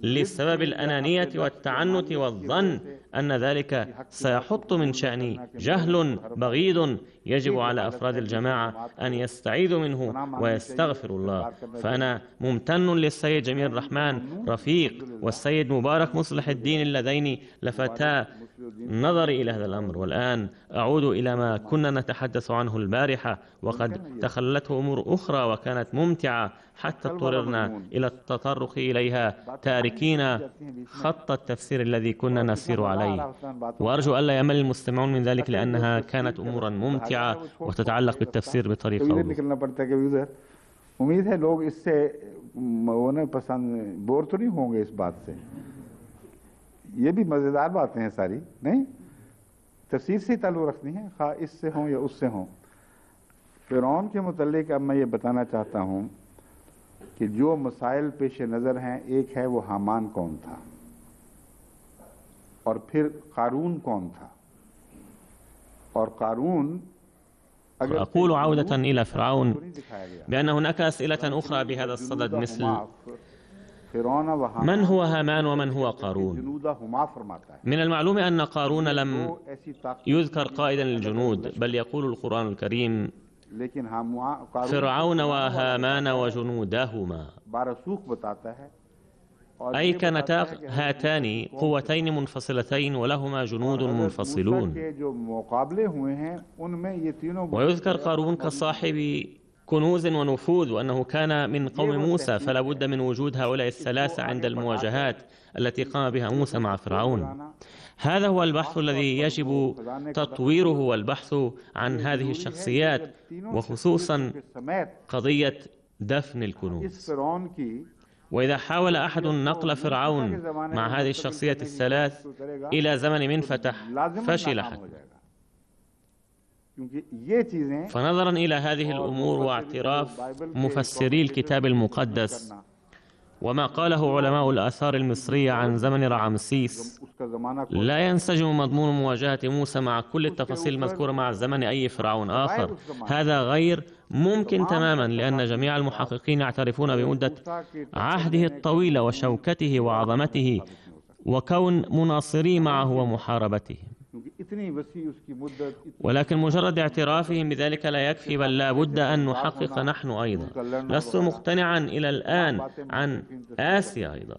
لسبب الأنانية والتعنت والظن أن ذلك سيحط من شأن جهل بغيض يجب على أفراد الجماعة أن يستعيذوا منه ويستغفروا الله. فأنا ممتن للسيد جميل الرحمن رفيق والسيد مبارك مصلح الدين اللذين لفتا نظري إلى هذا الأمر. والآن أعود إلى ما كنا نتحدث عنه البارحة، وقد تخلته أمور أخرى وكانت ممتعة حتى اضطررنا إلى التطرق إليها تاركين خط التفسير الذي كنا نسير عليه. وأرجو ألا يمل المستمعون من ذلك، لأنها كانت أمورا ممتعة وتتعلق بالتفسير بطريقة أخرى. उम्मीद है लोग इससे उन्हें पसंद बोर तो नहीं होंगे इस बात से। ये भी मज़ेदार बातें हैं सारी, नहीं तफसीर से ही ताल्लुक़ रखनी है, खा इससे हों या उससे हों। फ़िरौन के मुतल्लिक़ अब मैं ये बताना चाहता हूँ कि जो मसाइल पेश नज़र हैं, एक है वो हामान कौन था, और फिर क़ारून कौन था। और क़ारून أقول عودة إلى فرعون بأن هناك أسئلة أخرى بهذا الصدد، مثل من هو هامان ومن هو قارون؟ من المعلوم أن قارون لم يذكر قائدا للجنود، بل يقول القرآن الكريم: فرعون وهامان وجنودهما، أي كانتا هاتان قوتين منفصلتين ولهما جنود منفصلون. ويذكر قارون كصاحب كنوز ونفوذ، وأنه كان من قوم موسى، فلا بد من وجود هؤلاء الثلاثة عند المواجهات التي قام بها موسى مع فرعون. هذا هو البحث الذي يجب تطويره، والبحث عن هذه الشخصيات، وخصوصا قضية دفن الكنوز. وإذا حاول أحد نقل فرعون مع هذه الشخصية الثلاث إلى زمن منفتح فشل حتما. فنظرا إلى هذه الأمور واعتراف مفسري الكتاب المقدس وما قاله علماء الآثار المصرية عن زمن رعمسيس، لا ينسجم مضمون مواجهة موسى مع كل التفاصيل المذكورة مع زمن أي فرعون آخر. هذا غير ممكن تماما، لأن جميع المحققين يعترفون بمدة عهده الطويلة وشوكته وعظمته وكون مناصريه معه ومحاربته. ولكن مجرد اعترافهم بذلك لا يكفي، بل لا بد أن نحقق نحن أيضا. لست مقتنعا إلى الآن عن آسيا أيضا،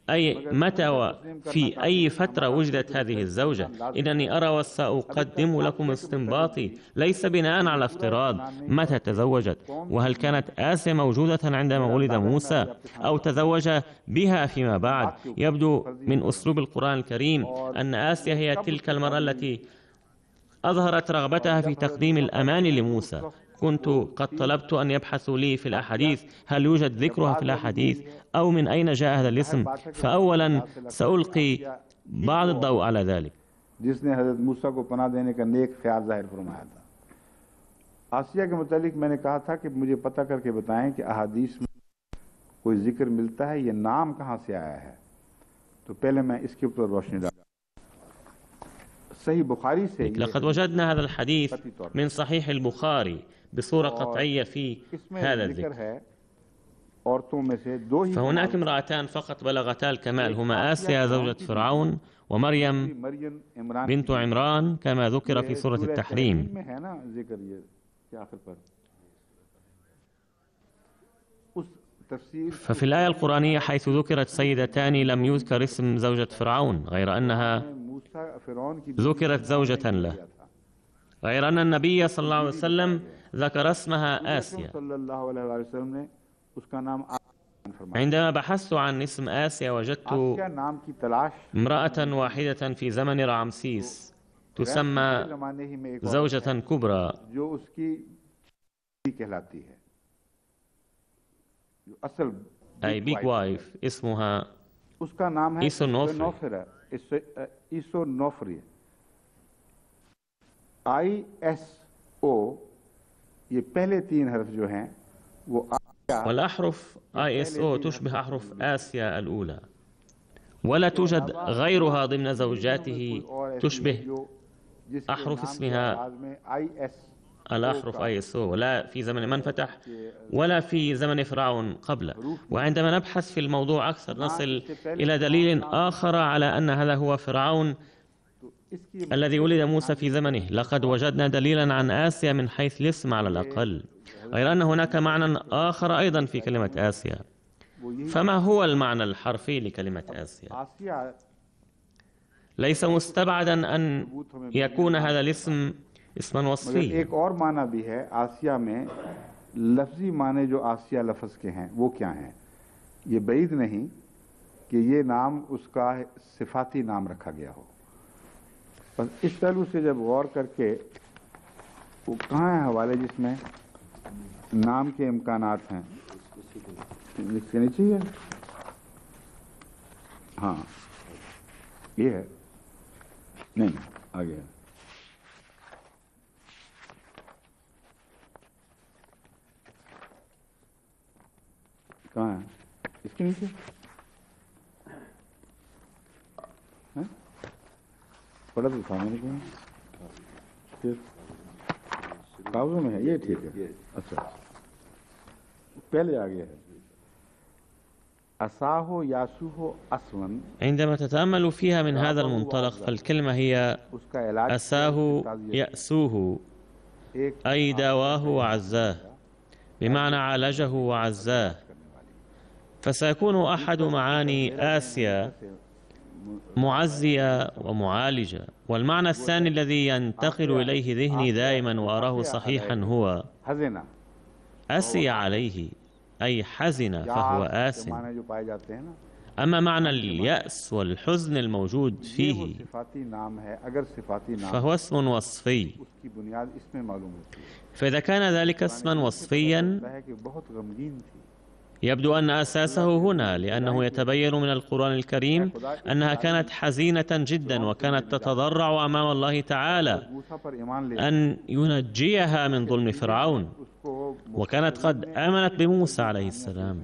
أي متى وفي أي فترة وجدت هذه الزوجة. إنني أرى وسأقدم لكم استنباطي ليس بناء على افتراض متى تزوجت، وهل كانت آسيا موجودة عندما ولد موسى أو تزوج بها فيما بعد. يبدو من أسلوب القرآن الكريم أن آسيا هي تلك المرأة التي أظهرت رغبتها في تقديم الأمان لموسى. كنت قد طلبت أن يبحثوا لي في الأحاديث هل يوجد ذكرها في الأحاديث أو من أين جاء هذا الاسم، فأولا سألقي بعض الضوء على ذلك. जिसने हज़रत मूसा को पनाह देने का नेक ख्याल जाहिर फरमाया था। आसिया के मुतालिक मैंने कहा था कि मुझे पता करके बताएं कि अहादीस में कोई जिक्र मिलता है, ये नाम कहाँ से आया है। तो पहले मैं इसके ऊपर रोशनी डालूं। सही बुखारी से لقد وجدنا هذا الحديث من صحيح البخاري بصورة قطعية في هذا الذكر. فهناك امرأتان فقط بلغتا الكمال، هما آسيا زوجة فرعون ومريم بنت عمران كما ذكر في سورة التحريم. ففي الآية القرآنية حيث ذكرت سيدتان لم يذكر اسم زوجة فرعون، غير أنها ذكرت زوجة له، غير أن النبي صلى الله عليه وسلم ذكر اسمها آسيا. عندما بحثت عن اسم آسيا وجدت امرأة واحدة في زمن رعمسيس تسمى زوجة كبرى، कहलाती है, जो असल أي big wife اسمها उसका नाम है إيسونوفري. ईसोनोफरी। ISO, ये पहले 3 हर्फ जो हैं वो والأحرف ISO تشبه أحرف آسيا الأولى، ولا توجد غيرها ضمن زوجاته تشبه أحرف اسمها الأحرف ISO، لا في زمن منفتح ولا في زمن فرعون قبله. وعندما نبحث في الموضوع أكثر نصل إلى دليل آخر على أن هذا هو فرعون الذي ولد موسى في زمنه. لقد وجدنا دليلا عن آسيا من حيث الاسم على الأقل، غير أن هناك معنى آخر أيضا في كلمة آسيا. فما هو المعنى الحرفي لكلمة آسيا؟ ليس مستبعدا أن يكون هذا الاسم اسما وصفيا. एक और माना भी है आसिया में, लफ्जी माने जो आसिया लफ्ज के हैं वो क्या हैं? ये बैद नहीं कि ये नाम उसका सिफाती नाम रखा गया हो। बस इस पहलू से जब गौर करके, वो कहाँ है हवाले जिसमें नाम के इम्कानात हैं? लिखने नहीं चाहिए? हाँ, ये है नहीं, आगे है। कहाँ है? इसके नीचे पढ़ा तो था मैंने कहीं, फिर कागजों में है, ये ठीक है। अच्छा, पहले आ गया है असाहो यासुहो असवन। عندما تتأمل فيها من هذا المنطلق فالكلمة هي أساه يأسوه، أي داواه وعزاه، بمعنى عالجه وعزاه. فسيكون أحد معاني آسيا معزية ومعالجة. والمعنى الثاني الذي ينتقل إليه ذهني دائما وأراه صحيحا هو أسي عليه، أي حزن فهو آس. أما معنى اليأس والحزن الموجود فيه فهو اسم وصفي. فإذا كان ذلك اسما وصفيا يبدو أن أساسه هنا، لأنه يتبين من القرآن الكريم أنها كانت حزينة جدا وكانت تتضرع أمام الله تعالى أن ينجيها من ظلم فرعون، وكانت قد آمنت بموسى عليه السلام.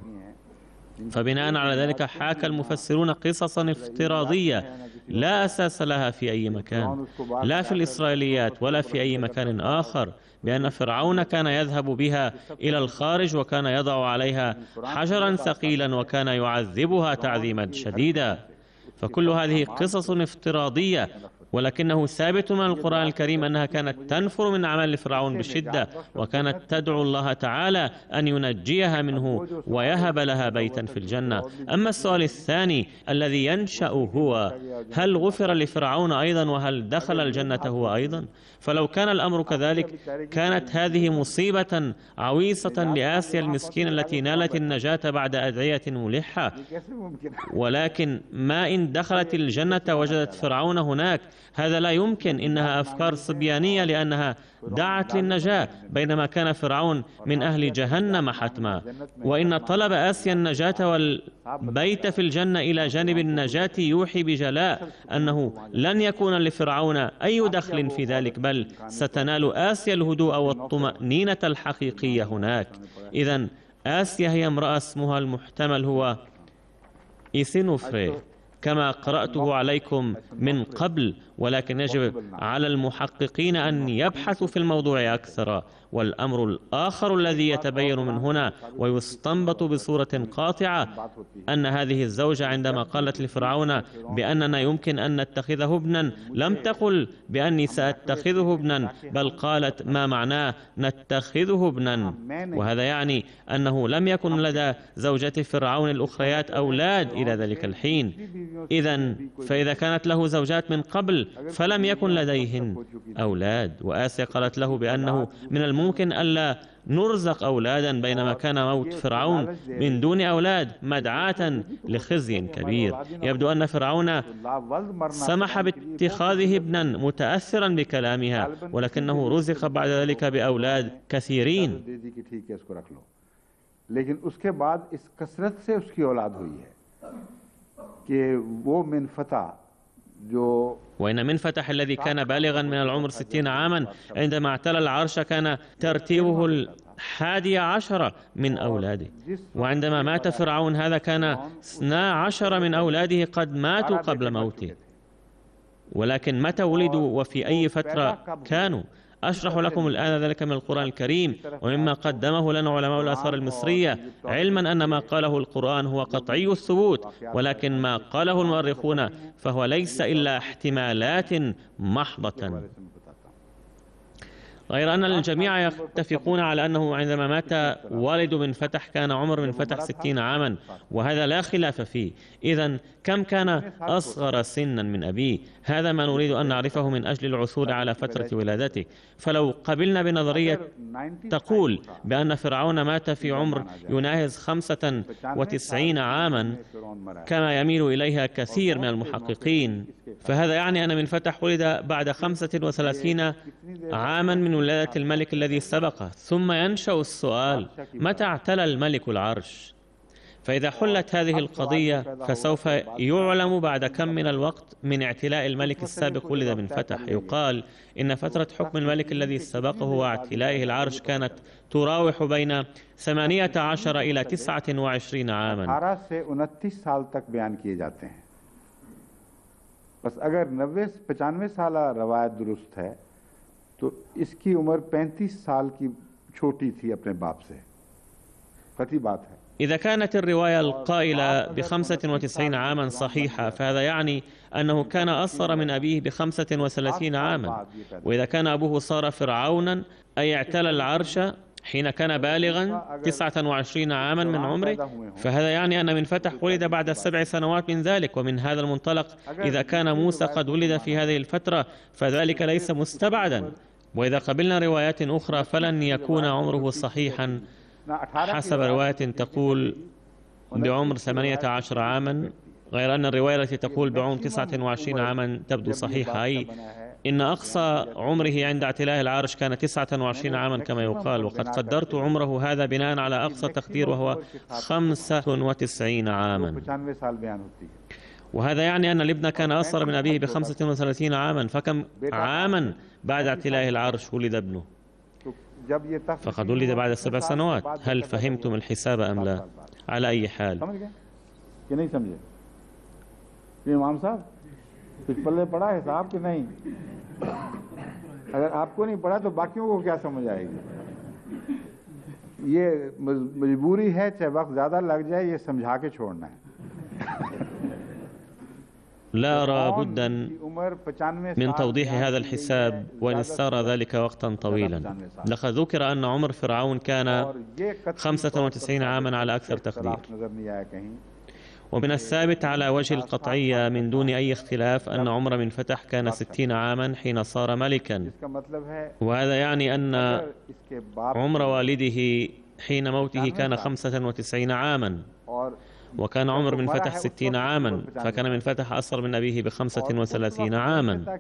فبناء على ذلك حاكى المفسرون قصصا افتراضية لا أساس لها في أي مكان، لا في الإسرائيليات ولا في أي مكان آخر، بأن فرعون كان يذهب بها إلى الخارج وكان يضع عليها حجرا ثقيلا وكان يعذبها تعذيبا شديدا. فكل هذه قصص افتراضية، ولكنه ثابت من القرآن الكريم أنها كانت تنفر من عمل فرعون بشدة، وكانت تدعو الله تعالى أن ينجيها منه ويهب لها بيتا في الجنة. أما السؤال الثاني الذي ينشأ هو هل غفر لفرعون أيضا وهل دخل الجنة هو أيضا؟ فلو كان الأمر كذلك كانت هذه مصيبة عويصة لآسيا المسكينة التي نالت النجاة بعد أدعية ملحة. ولكن ما إن دخلت الجنة وجدت فرعون هناك؟ هذا لا يمكن، إنها أفكار صبيانية لأنها دعت للنجاة، بينما كان فرعون من أهل جهنم حتما. وإن طلب آسيا النجاة والبيت في الجنة إلى جانب النجاة يوحي بجلاء أنه لن يكون لفرعون أي دخل في ذلك، بل ستنال آسيا الهدوء والطمأنينة الحقيقية هناك. إذن آسيا هي امرأة اسمها المحتمل هو إيسينوفري كما قرأته عليكم من قبل، ولكن يجب على المحققين أن يبحثوا في الموضوع أكثر. والأمر الآخر الذي يتبين من هنا ويستنبط بصورة قاطعة أن هذه الزوجة عندما قالت لفرعون بأننا يمكن أن نتخذه ابنا لم تقل بأني سأتخذه ابنا، بل قالت ما معناه نتخذه ابنا، وهذا يعني أنه لم يكن لدى زوجة فرعون الأخريات أولاد إلى ذلك الحين. فإذا كانت له زوجات من قبل الحمل فلم يكن لديهن أولاد، وآسيا قالت له بأنه من الممكن ألا نرزق أولادا، بينما كان موت فرعون من دون أولاد مدعاة لخزي كبير. يبدو أن فرعون سمح باتخاذه ابنا متأثرا بكلامها، ولكنه رزق بعد ذلك بأولاد كثيرين. लेकिन उसके बाद इस कसरत से उसकी औलाद हुई है कि वो मिनफता जो وإن منفتح الذي كان بالغا من العمر 60 عاما عندما اعتلى العرش كان ترتيبه 11 من أولاده، وعندما مات فرعون هذا كان 12 من أولاده قد ماتوا قبل موته. ولكن متى ولدوا وفي أي فترة كانوا؟ أشرح لكم الآن ذلك من القرآن الكريم ومما قدمه لنا علماء الآثار المصرية، علما أن ما قاله القرآن هو قطعي الثبوت، ولكن ما قاله المؤرخون فهو ليس إلا احتمالات محضة. غير أن الجميع يتفقون على أنه عندما مات والد منفتح كان عمر منفتح 60 عاما، وهذا لا خلاف فيه. إذن كم كان أصغر سنا من أبيه؟ هذا ما نريد أن نعرفه من أجل العثور على فترة ولادته. فلو قبلنا بنظرية تقول بأن فرعون مات في عمر يناهز 95 عاما كما يميل إليها كثير من المحققين، فهذا يعني أن منفتح ولد بعد 35 عاما من ولادة الملك الذي سبقه. ثم ينشأ السؤال: متى اعتلى الملك العرش؟ فإذا حلت هذه القضية فسوف يعلم بعد كم من الوقت من اعتلاء الملك السابق ولد منفتح. يقال إن فترة حكم الملك الذي سبقه واعتلائه العرش كانت تراوح بين 18 إلى 29 عاما. 18 से 29 साल तक बयान किए जाते हैं। बस अगर 95 साल रवायत दुरुस्त है तो इसकी उम्र 35 साल की छोटी थी अपने बाप से। कथी बात है। إذا كانت الرواية القائلة ب95 عاما صحيحة فهذا يعني أنه كان أصغر من أبيه ب35 عاما، وإذا كان أبوه صار فرعونا أي اعتلى العرش حين كان بالغا 29 عاما من عمره، فهذا يعني أن منفتح ولد بعد 7 سنوات من ذلك. ومن هذا المنطلق إذا كان موسى قد ولد في هذه الفترة فذلك ليس مستبعدا. وإذا قبلنا روايات أخرى فلن يكون عمره صحيحا حسب رواية تقول بعمر 18 عاما، غير أن الرواية التي تقول بعمر 29 عاما تبدو صحيحة، أي إن أقصى عمره عند اعتلاء العرش كان 29 عاما كما يقال، وقد قدرت عمره هذا بناء على أقصى تقدير وهو 95 عاما. وهذا يعني أن الابن كان أصغر من أبيه ب35 عاما، فكم عاما بعد اعتلاء العرش ولد ابنه؟ فقد ولد بعد 7 سنوات. هل فهمتم الحساب أم لا؟ على أي حال इमाम साहब कुछ पल्ले पड़ा है साहब कि नहीं? अगर आपको नहीं पड़ा तो बाकियों को क्या समझ आएगी? ये मजबूरी है, चाहे वक्त ज्यादा लग जाए, ये समझा के छोड़ना है। لا أرى بدا من توضيح هذا الحساب وإن استغرق ذلك وقتا طويلا. لقد ذكر أن عمر فرعون كان 95 عاما على أكثر تقدير، ومن الثابت على وجه القطعية من دون أي اختلاف أن عمر منفتح كان 60 عاما حين صار ملكا، وهذا يعني أن عمر والده حين موته كان 95 عاما، وكان عمر منفتح 60 عاما، فكان منفتح أصغر من أبيه ب35 عاما.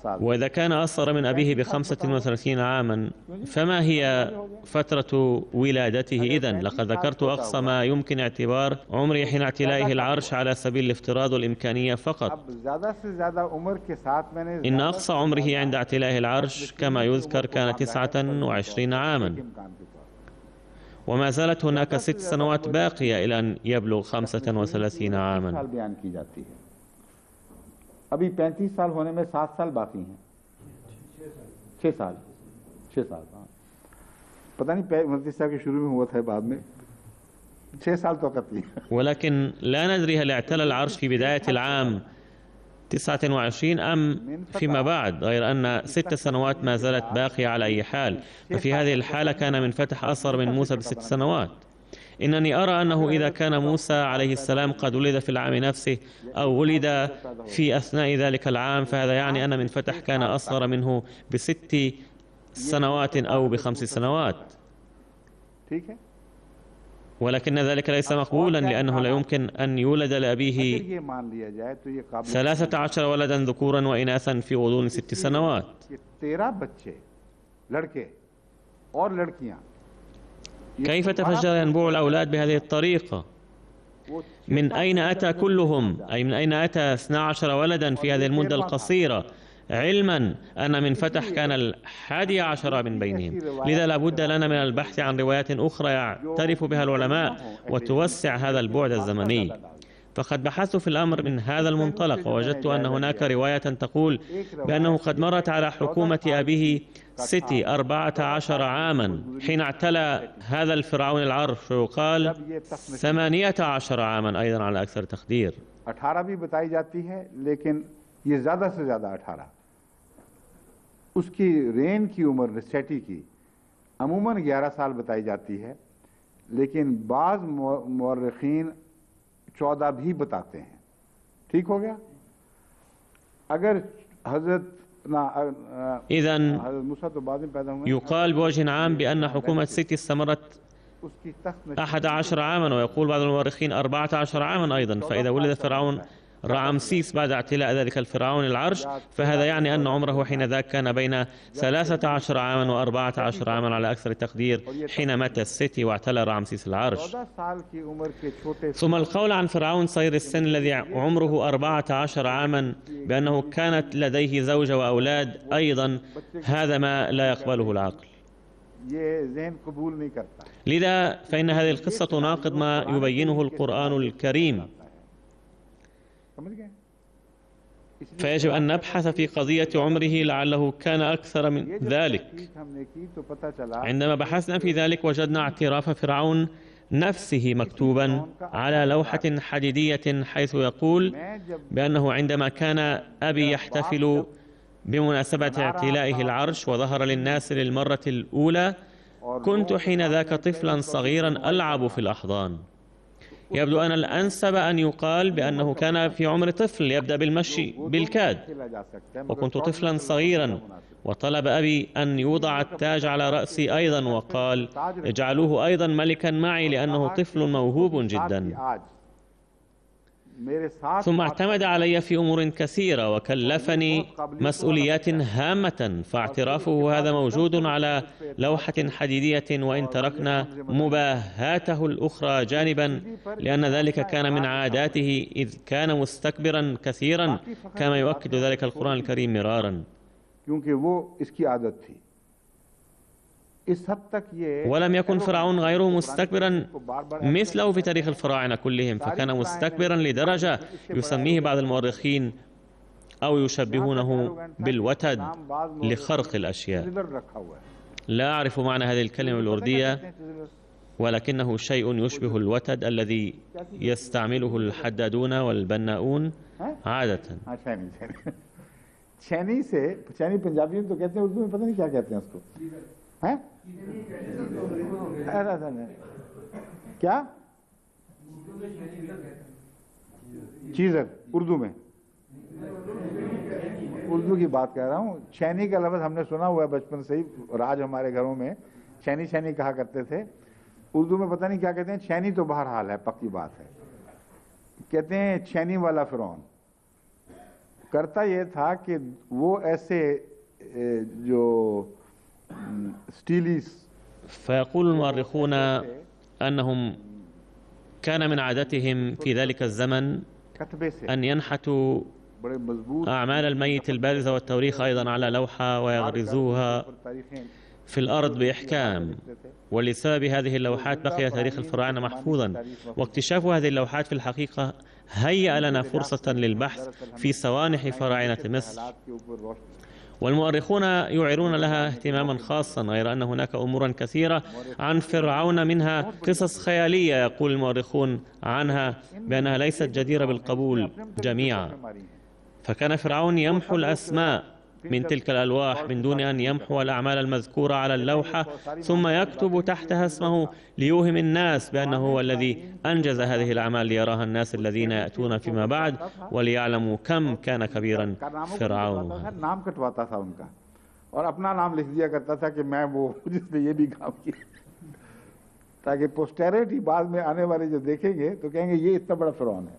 وإذا كان أصغر من أبيه ب35 عاما فما هي فترة ولادته إذن؟ لقد ذكرت أقصى ما يمكن اعتبار عمره حين اعتلائه العرش على سبيل الافتراض والإمكانية فقط. إن أقصى عمره عند اعتلائه العرش كما يذكر كان 29 عاما، وما زالت هناك 6 سنوات باقية إلى أن يبلغ 35 عاما. अभी 35 साल होने में 7 साल बाकी हैं। 6 साल पता नहीं 29 साल के शुरू में हुआ था, बाद में 6 साल तो कतली। ولكن لا ندري هل اعتلى العرش في بداية العام 29 أم فيما بعد، غير أن 6 سنوات ما زالت باقية على أي حال. ففي هذه الحالة كان منفتح أصغر من موسى ب6 سنوات. إنني أرى أنه إذا كان موسى عليه السلام قد ولد في العام نفسه أو ولد في أثناء ذلك العام، فهذا يعني أن منفتح كان أصغر منه ب6 سنوات أو ب5 سنوات، ولكن ذلك ليس مقبولا، لأنه لا يمكن أن يولد لأبيه 13 ولدا ذكورا وإناثا في غضون 6 سنوات. كيف تفجر ينبوع الأولاد بهذه الطريقة؟ من أين أتى كلهم؟ أي من أين أتى 12 ولدا في هذه المدة القصيرة، علما أن منفتح كان 11 من بينهم؟ لذا لابد لنا من البحث عن روايات أخرى يعترف بها العلماء وتوسع هذا البعد الزمني. فقد بحثت في الأمر من هذا المنطلق، ووجدت أن هناك رواية تقول بأنه قد مرت على حكومة أبيه ستي 14 عاما حين اعتلى هذا الفرعون العرش، ويقال 18 عاما أيضا على أكثر تقدير. 18 भी बताई जाती है, लेकिन ये ज़्यादा से ज़्यादा 18. उसकी रेन की उम्र सेटी की अमूमन 11 साल बताई जाती है, लेकिन बाज़ मुअर्रिखीन 14 भी बताते हैं. ठीक हो गया? अगर हज़रत إذن يقال بوجه عام بأن حكومة ستي استمرت 11 عاما، ويقول بعض المؤرخين 14 عاما أيضا. فإذا ولد فرعون رعمسيس بعد اعتلاء ذلك الفرعون العرش، فهذا يعني أن عمره حينذاك كان بين 13 عاما و14 عاما على أكثر التقدير حين مات الستي واعتلى رعمسيس العرش. ثم القول عن فرعون صغير السن الذي عمره 14 عاما بأنه كانت لديه زوجة وأولاد أيضا، هذا ما لا يقبله العقل. لذا فإن هذه القصة تناقض ما يبينه القرآن الكريم، فيجب أن نبحث في قضية عمره لعله كان أكثر من ذلك. عندما بحثنا في ذلك وجدنا اعتراف فرعون نفسه مكتوبا على لوحة حديدية، حيث يقول بأنه عندما كان أبي يحتفل بمناسبة اعتلائه العرش وظهر للناس للمرة الأولى، كنت حين ذاك طفلا صغيرا ألعب في الأحضان. يبدو أن الأنسب أن يقال بأنه كان في عمر طفل يبدأ بالمشي بالكاد، وكنت طفلا صغيرا، وطلب أبي أن يوضع التاج على رأسي أيضا، وقال اجعلوه أيضا ملكا معي لأنه طفل موهوب جدا. ثم اعتمد علي في أمور كثيرة وكلفني مسؤوليات هامة، فاعترافه هذا موجود على لوحة حديدية، وإن تركنا مباهاته الأخرى جانبا، لأن ذلك كان من عاداته إذ كان مستكبرا كثيرا، كما يؤكد ذلك القرآن الكريم مرارا. ولم يكن فرعون غيره مستكبرا مثله في تاريخ الفراعنة كلهم، فكان مستكبرا لدرجة يسميه بعض المؤرخين أو يشبهونه بالوتد لخرق الأشياء. لا أعرف معنى هذه الكلمة الأردية، ولكنه شيء يشبه الوتد الذي يستعمله الحدادون والبناؤون عادة. छेनी पंजाबी में तो कहते हैं, उर्दू में पता नहीं क्या कहते हैं उसको, हैं? क्या चीज़र उर्दू में? उर्दू की बात कर रहा हूँ। छेनी का लफ्ज़ हमने सुना हुआ है बचपन से ही, राज हमारे घरों में छेनी छेनी कहा करते थे। उर्दू में पता नहीं क्या कहते हैं। छेनी तो बहरहाल है, पक्की बात है। कहते हैं छेनी वाला फिरौन। करता ये था कि वो ऐसे जो ستيليس. فيقول المؤرخون أنهم كان من عادتهم في ذلك الزمن أن ينحتوا أعمال الميت البارزة والتوريخ أيضا على لوحة ويغرزوها في الأرض بإحكام، ولسبب هذه اللوحات بقي تاريخ الفراعنة محفوظا. واكتشاف هذه اللوحات في الحقيقة هيأ لنا فرصة للبحث في سوانح فراعنة مصر، والمؤرخون يعيرون لها اهتماما خاصا، غير أن هناك أمورا كثيرة عن فرعون منها قصص خيالية يقول المؤرخون عنها بأنها ليست جديرة بالقبول جميعا. فكان فرعون يمحو الأسماء من تلك الألواح من دون أن يمحو الأعمال المذكورة على اللوحة، ثم يكتب تحتها اسمه ليوهم الناس بأنه هو الذي أنجز هذه الأعمال ليراها الناس الذين يأتون فيما بعد وليعلموا كم كان كبيرا فرعون. नाम कटवाता था उनका और अपना नाम लिख दिया करता था कि मैं वो जिसने ये भी काम किया, ताकि पोस्टेरिटी बाद में आने वाले जो देखेंगे तो कहेंगे ये इतना बड़ा फिरौन है।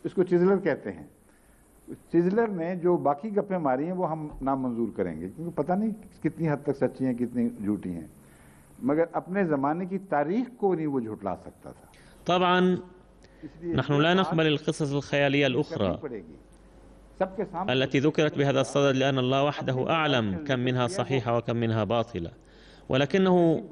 इसको चिजलर कहते हैं। चिजलर ने जो बाकी गप्पे मारी हैं वो हम नामंजूर करेंगे, क्योंकि पता नहीं कितनी हद तक सच्ची हैं कितनी झूठी हैं, मगर अपने ज़माने की तारीख को नहीं वो झुठला सकता था। طبعا نحن لا نقبل القصص الخيالية الأخرى التي ذكرت بهذا الصدد، لأن الله وحده أعلم كم منها صحيحة وكم منها باطلة، ولكنه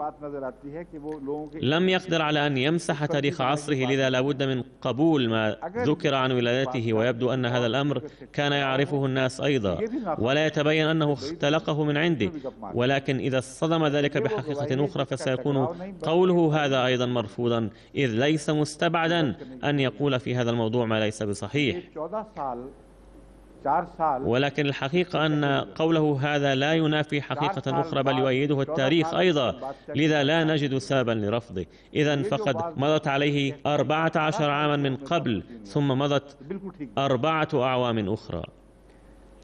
لم يقدر على أن يمسح تاريخ عصره، لذا لا بد من قبول ما ذكر عن ولادته، ويبدو أن هذا الأمر كان يعرفه الناس أيضا ولا يتبين أنه اختلقه من عنده. ولكن إذا اصطدم ذلك بحقيقة أخرى فسيكون قوله هذا أيضا مرفوضا، إذ ليس مستبعدا أن يقول في هذا الموضوع ما ليس بصحيح. ولكن الحقيقة أن قوله هذا لا ينافي حقيقة أخرى بل يؤيده التاريخ أيضا، لذا لا نجد سببا لرفضه. إذن فقد مضت عليه 14 عاما من قبل، ثم مضت 4 أعوام أخرى،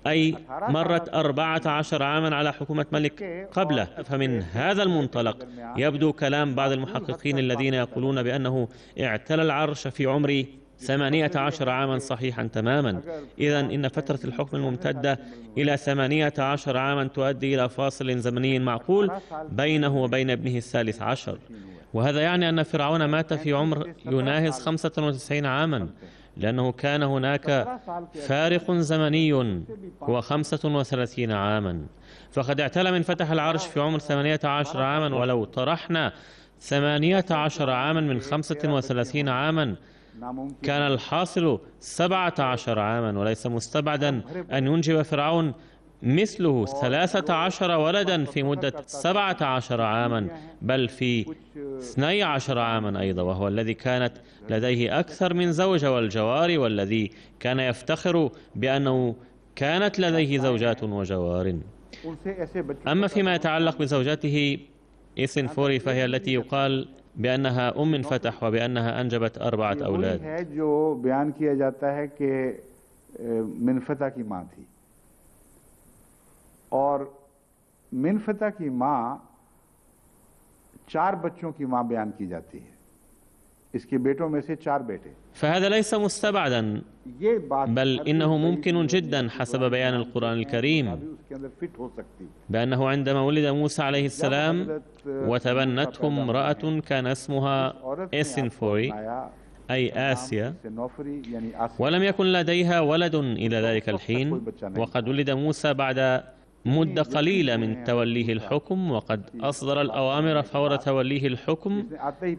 أي مرت 14 عاما على حكومة ملك قبله. فمن هذا المنطلق يبدو كلام بعض المحققين الذين يقولون بأنه اعتلى العرش في عمر 18 عاما صحيحا تماما. إذن إن فترة الحكم الممتدة إلى 18 عاما تؤدي إلى فاصل زمني معقول بينه وبين ابنه ال13، وهذا يعني أن فرعون مات في عمر يناهز 95 عاما، لأنه كان هناك فارق زمني هو 35 عاما. فقد اعتلى من فتح العرش في عمر 18 عاما، ولو طرحنا 18 عاما من 35 عاما كان الحاصل 17 عاما، وليس مستبعدا أن ينجب فرعون مثله 13 ولدا في مدة 17 عاما، بل في 12 عاما أيضا، وهو الذي كانت لديه أكثر من زوجة والجوار، والذي كان يفتخر بأنه كانت لديه زوجات وجوار. أما فيما يتعلق بزوجته إسنفوري فهي التي يقال بأنها أم فتح وبأنها أنجبت 4 أولاد. है जो बयान किया जाता है कि मिनफता की माँ थी, और मिनफता की माँ 4 बच्चों की माँ बयान की जाती है, इसके बेटों में से 4 बेटे। فهذا ليس مستبعدا، بل إنه ممكن جدا حسب بيان القرآن الكريم بأنه عندما ولد موسى عليه السلام وتبنته امرأة كان اسمها إسنفوري أي آسيا، ولم يكن لديها ولد إلى ذلك الحين، وقد ولد موسى بعد مدة قليلة من توليه الحكم، وقد أصدر الأوامر فور توليه الحكم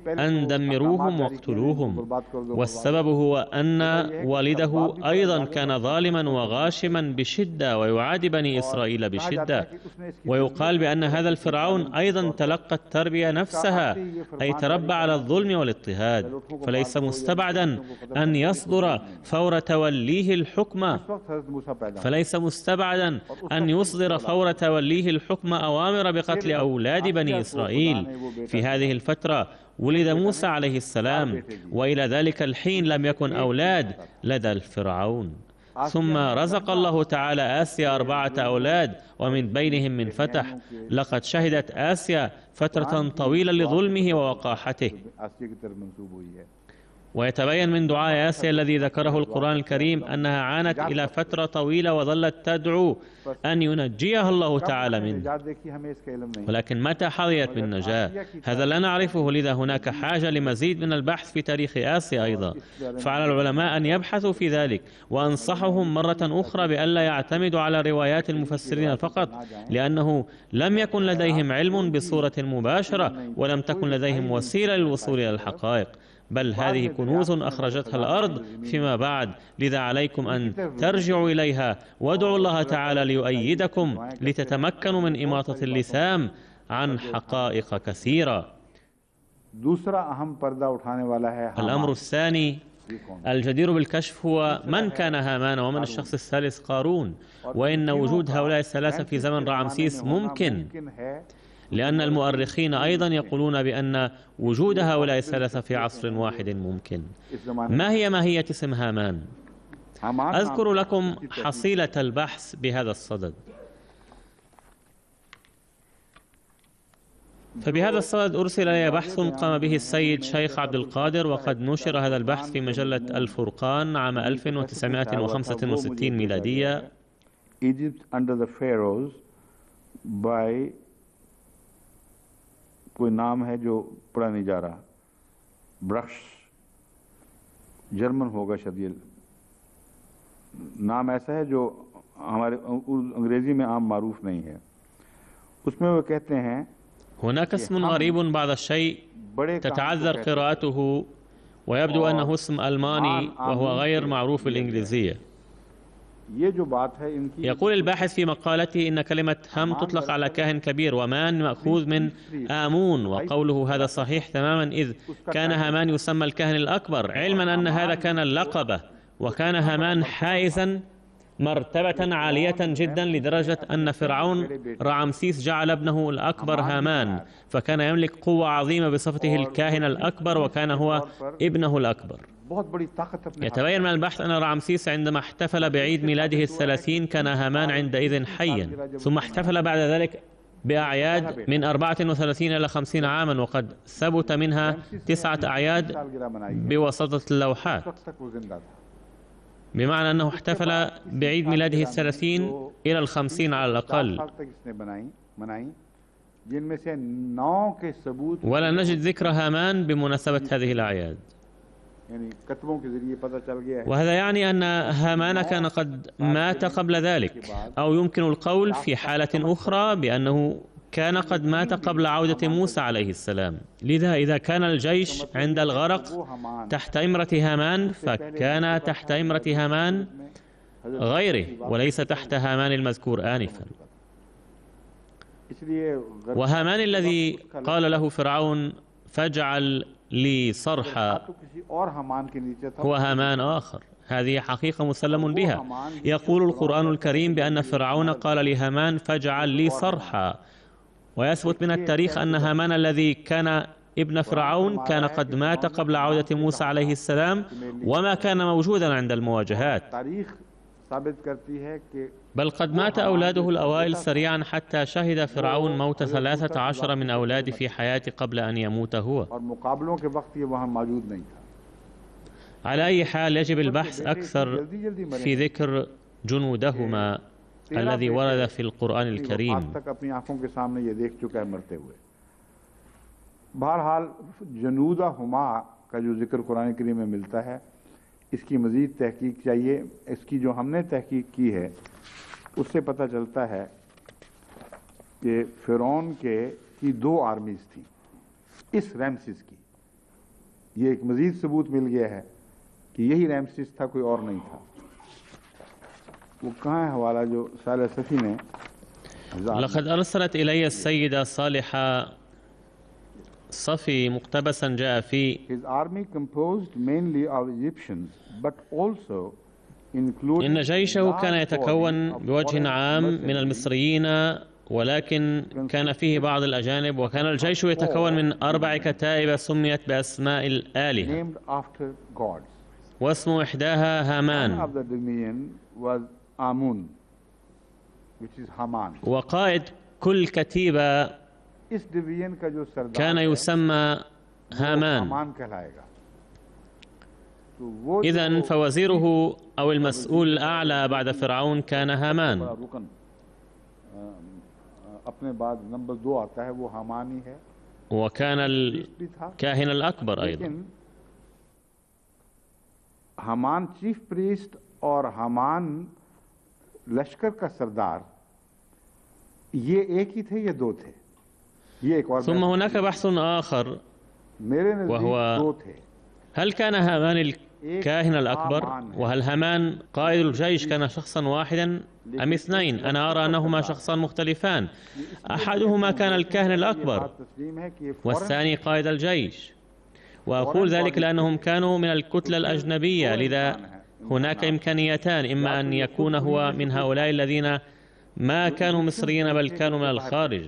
أن دمروهم واقتلوهم، والسبب هو أن والده أيضا كان ظالما وغاشما بشدة ويعادي بني إسرائيل بشدة. ويقال بأن هذا الفرعون أيضا تلقى التربية نفسها، أي تربى على الظلم والاضطهاد، فليس مستبعدا أن يصدر فور توليه الحكم فور توليه الحكم أوامر بقتل أولاد بني إسرائيل. في هذه الفترة ولد موسى عليه السلام، وإلى ذلك الحين لم يكن أولاد لدى الفرعون. ثم رزق الله تعالى آسيا 4 أولاد، ومن بينهم من فتح. لقد شهدت آسيا فترة طويلة لظلمه ووقاحته. ويتبين من دعاء آسيا الذي ذكره القرآن الكريم أنها عانت إلى فترة طويلة وظلت تدعو أن ينجيها الله تعالى منه، ولكن متى حظيت بالنجاة هذا لا نعرفه، لذا هناك حاجة لمزيد من البحث في تاريخ آسيا أيضا. فعلى العلماء أن يبحثوا في ذلك، وأنصحهم مرة أخرى بألا يعتمدوا على روايات المفسرين فقط، لأنه لم يكن لديهم علم بصورة مباشرة، ولم تكن لديهم وسيلة للوصول إلى الحقائق، بل هذه كنوز أخرجتها الأرض فيما بعد. لذا عليكم أن ترجعوا إليها وادعوا الله تعالى ليؤيدكم لتتمكنوا من إماطة اللثام عن حقائق كثيرة. الأمر الثاني الجدير بالكشف هو من كان هامان ومن الشخص الثالث قارون، وإن وجود هؤلاء الثلاثة في زمن رعمسيس ممكن، لأن المؤرخين أيضا يقولون بأن وجود هؤلاء الثلاثة في عصر واحد ممكن. ما هي ماهية اسم هامان؟ أذكر لكم حصيلة البحث بهذا الصدد. فبهذا الصدد أرسل إلي بحث قام به السيد شيخ عبد القادر، وقد نشر هذا البحث في مجلة الفرقان عام 1965 ميلادية. Egypt under the pharaohs by कोई नाम है जो पढ़ा नहीं जा रहा, ब्रक्स, जर्मन होगा शायद, ये नाम ऐसा है जो हमारे अंग्रेजी में आम मारूफ नहीं है। उसमें वो कहते हैं هناك اسم غريب بعض الشيء تتعذر قراءته، ويبدو أنه اسم ألماني وهو غير معروف بالإنجليزية. يقول الباحث في مقالته إن كلمة هم تطلق على كاهن كبير، ومان مأخوذ من آمون، وقوله هذا صحيح تماما، إذ كان هامان يسمى الكاهن الأكبر، علما أن هذا كان اللقب، وكان هامان حائزا مرتبة عالية جدا لدرجة أن فرعون رعمسيس جعل ابنه الأكبر هامان، فكان يملك قوة عظيمة بصفته الكاهن الأكبر، وكان هو ابنه الأكبر. يتبين من البحث أن رعمسيس عندما احتفل بعيد ميلاده 30 كان هامان عندئذ حيا، ثم احتفل بعد ذلك بأعياد من 34 إلى 50 عاما، وقد ثبت منها 9 أعياد بواسطة اللوحات، بمعنى أنه احتفل بعيد ميلاده 30 إلى 50 على الأقل. ولا نجد ذكر هامان بمناسبة هذه الأعياد، وهذا يعني أن هامان كان قد مات قبل ذلك، أو يمكن القول في حالة أخرى بأنه كان قد مات قبل عودة موسى عليه السلام. لذا إذا كان الجيش عند الغرق تحت إمرة هامان، فكان تحت إمرة هامان غيره وليس تحت هامان المذكور آنفا. وهامان الذي قال له فرعون فاجعل لي صرحا هو هامان آخر، هذه حقيقة مسلم بها. يقول القرآن الكريم بأن فرعون قال لهامان فاجعل لي صرحا، ويثبت من التاريخ أن هامان الذي كان ابن فرعون كان قد مات قبل عودة موسى عليه السلام، وما كان موجودا عند المواجهات، بل قد مات أولاده الأوائل سريعا، حتى شهد فرعون موت 13 من أولاده في حياته قبل أن يموت هو. على أي حال يجب البحث أكثر في ذكر جنودهما الذي ورد في القرآن الكريم. बहरहाल जनूदा हुमा का जो जिक्र कुरान करीम में मिलता है, इसकी मज़ीद तहकीक चाहिए। इसकी जो हमने तहकीक की है उससे पता चलता है कि फ़िरौन की 2 आर्मीज़ थी इस रैमसिस की। ये एक मज़ीद सबूत मिल गया है कि यही रैमसिस था, कोई और नहीं था। वो कहाँ है हवाला जो साले सफ़ी ने? لقد أرسلت إلي السيدة صالحة صفي مقتبسا جاء فيه: إن جيشه كان يتكون بوجه عام من المصريين، ولكن كان فيه بعض الأجانب، وكان الجيش يتكون من 4 كتائب سميت بأسماء الآلهة، واسم إحداها هامان، وقائد كل كتيبة كان يسمى هامان. إذن فوزيره أو المسؤول الأعلى بعد فرعون كان هامان، وكان الكاهن الأكبر أيضا. هامان चीफ प्रीस्ट और हामान लश्कर का सरदार, ये एक ही थे, ये 2 थे। ثم هناك بحث آخر، وهو هل كان هامان الكاهن الأكبر؟ وهل هامان قائد الجيش كان شخصا واحدا أم 2؟ أنا أرى أنهما شخصان مختلفان، أحدهما كان الكاهن الأكبر والثاني قائد الجيش. وأقول ذلك لأنهم كانوا من الكتلة الأجنبية، لذا هناك إمكانيتان: إما أن يكون هو من هؤلاء الذين ما كانوا مصريين بل كانوا من الخارج،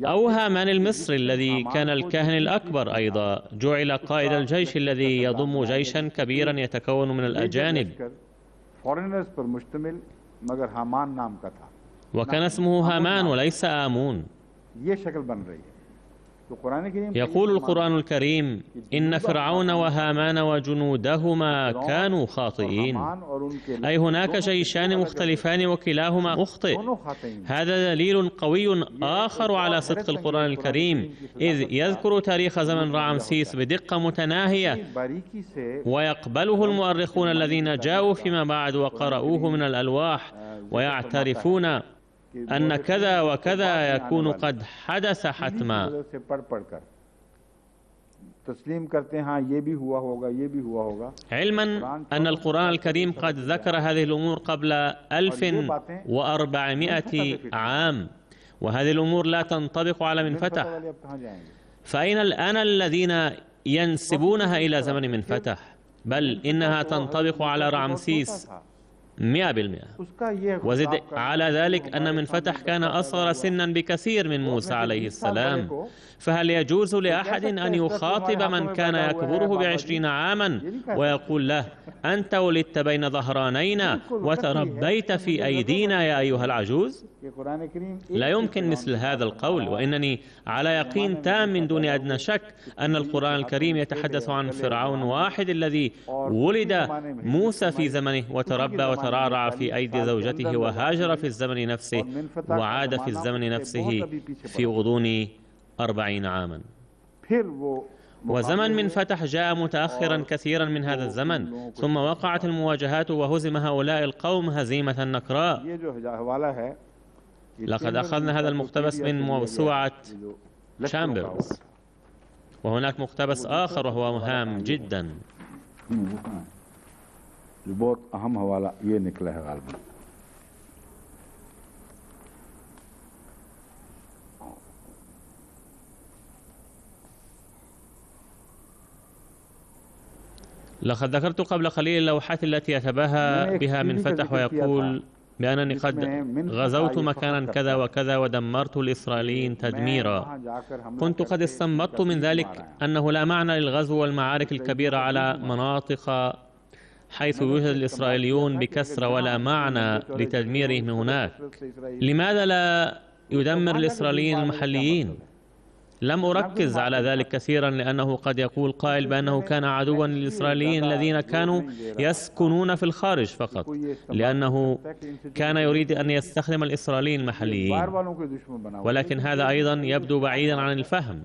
أو هامان المصري الذي كان الكاهن الأكبر أيضا جعل قائد الجيش الذي يضم جيشا كبيرا يتكون من الأجانب، وكان اسمه هامان وليس آمون. يقول القرآن الكريم: إن فرعون وهامان وجنودهما كانوا خاطئين، أي هناك جيشان مختلفان وكلاهما مخطئ. هذا دليل قوي آخر على صدق القرآن الكريم، إذ يذكر تاريخ زمن رعمسيس بدقة متناهية، ويقبله المؤرخون الذين جاءوا فيما بعد وقرأوه من الألواح ويعترفون أن كذا وكذا يكون قد حدث حتما. علما أن القرآن الكريم قد ذكر هذه الأمور قبل 1400 عام، وهذه الأمور لا تنطبق على منفتح. فأين الآن الذين ينسبونها إلى زمن منفتح؟ بل إنها تنطبق على رعمسيس 100%. وزد على ذلك أن منفتح كان أصغر سنا بكثير من موسى عليه السلام، فهل يجوز لأحد أن يخاطب من كان يكبره ب20 عاما ويقول له: أنت ولدت بين ظهرانينا وتربيت في أيدينا يا أيها العجوز؟ لا يمكن مثل هذا القول. وإنني على يقين تام من دون أدنى شك أن القرآن الكريم يتحدث عن فرعون واحد الذي ولد موسى في زمنه وتربى وترعرع في أيدي زوجته وهاجر في الزمن نفسه وعاد في الزمن نفسه في غضون 40 عاما. وزمن منفتح جاء متأخرا كثيرا من هذا الزمن، ثم وقعت المواجهات وهزم هؤلاء القوم هزيمة نكراء. لقد أخذنا هذا المقتبس من موسوعة شامبرز، وهناك مقتبس آخر وهو هام جدا. لقد ذكرت قبل قليل اللوحات التي يتباهى بها منفتح ويقول بأنني قد غزوت مكانا كذا وكذا ودمرت الإسرائيليين تدميرا. كنت قد استنبطت من ذلك أنه لا معنى للغزو والمعارك الكبيرة على مناطق حيث يوجد الإسرائيليون بكثرة، ولا معنى لتدميرهم هناك. لماذا لا يدمر الإسرائيليين المحليين؟ لم أركز على ذلك كثيرا، لأنه قد يقول قائل بأنه كان عدوا للإسرائيليين الذين كانوا يسكنون في الخارج فقط، لأنه كان يريد أن يستخدم الإسرائيليين المحليين. ولكن هذا أيضا يبدو بعيدا عن الفهم،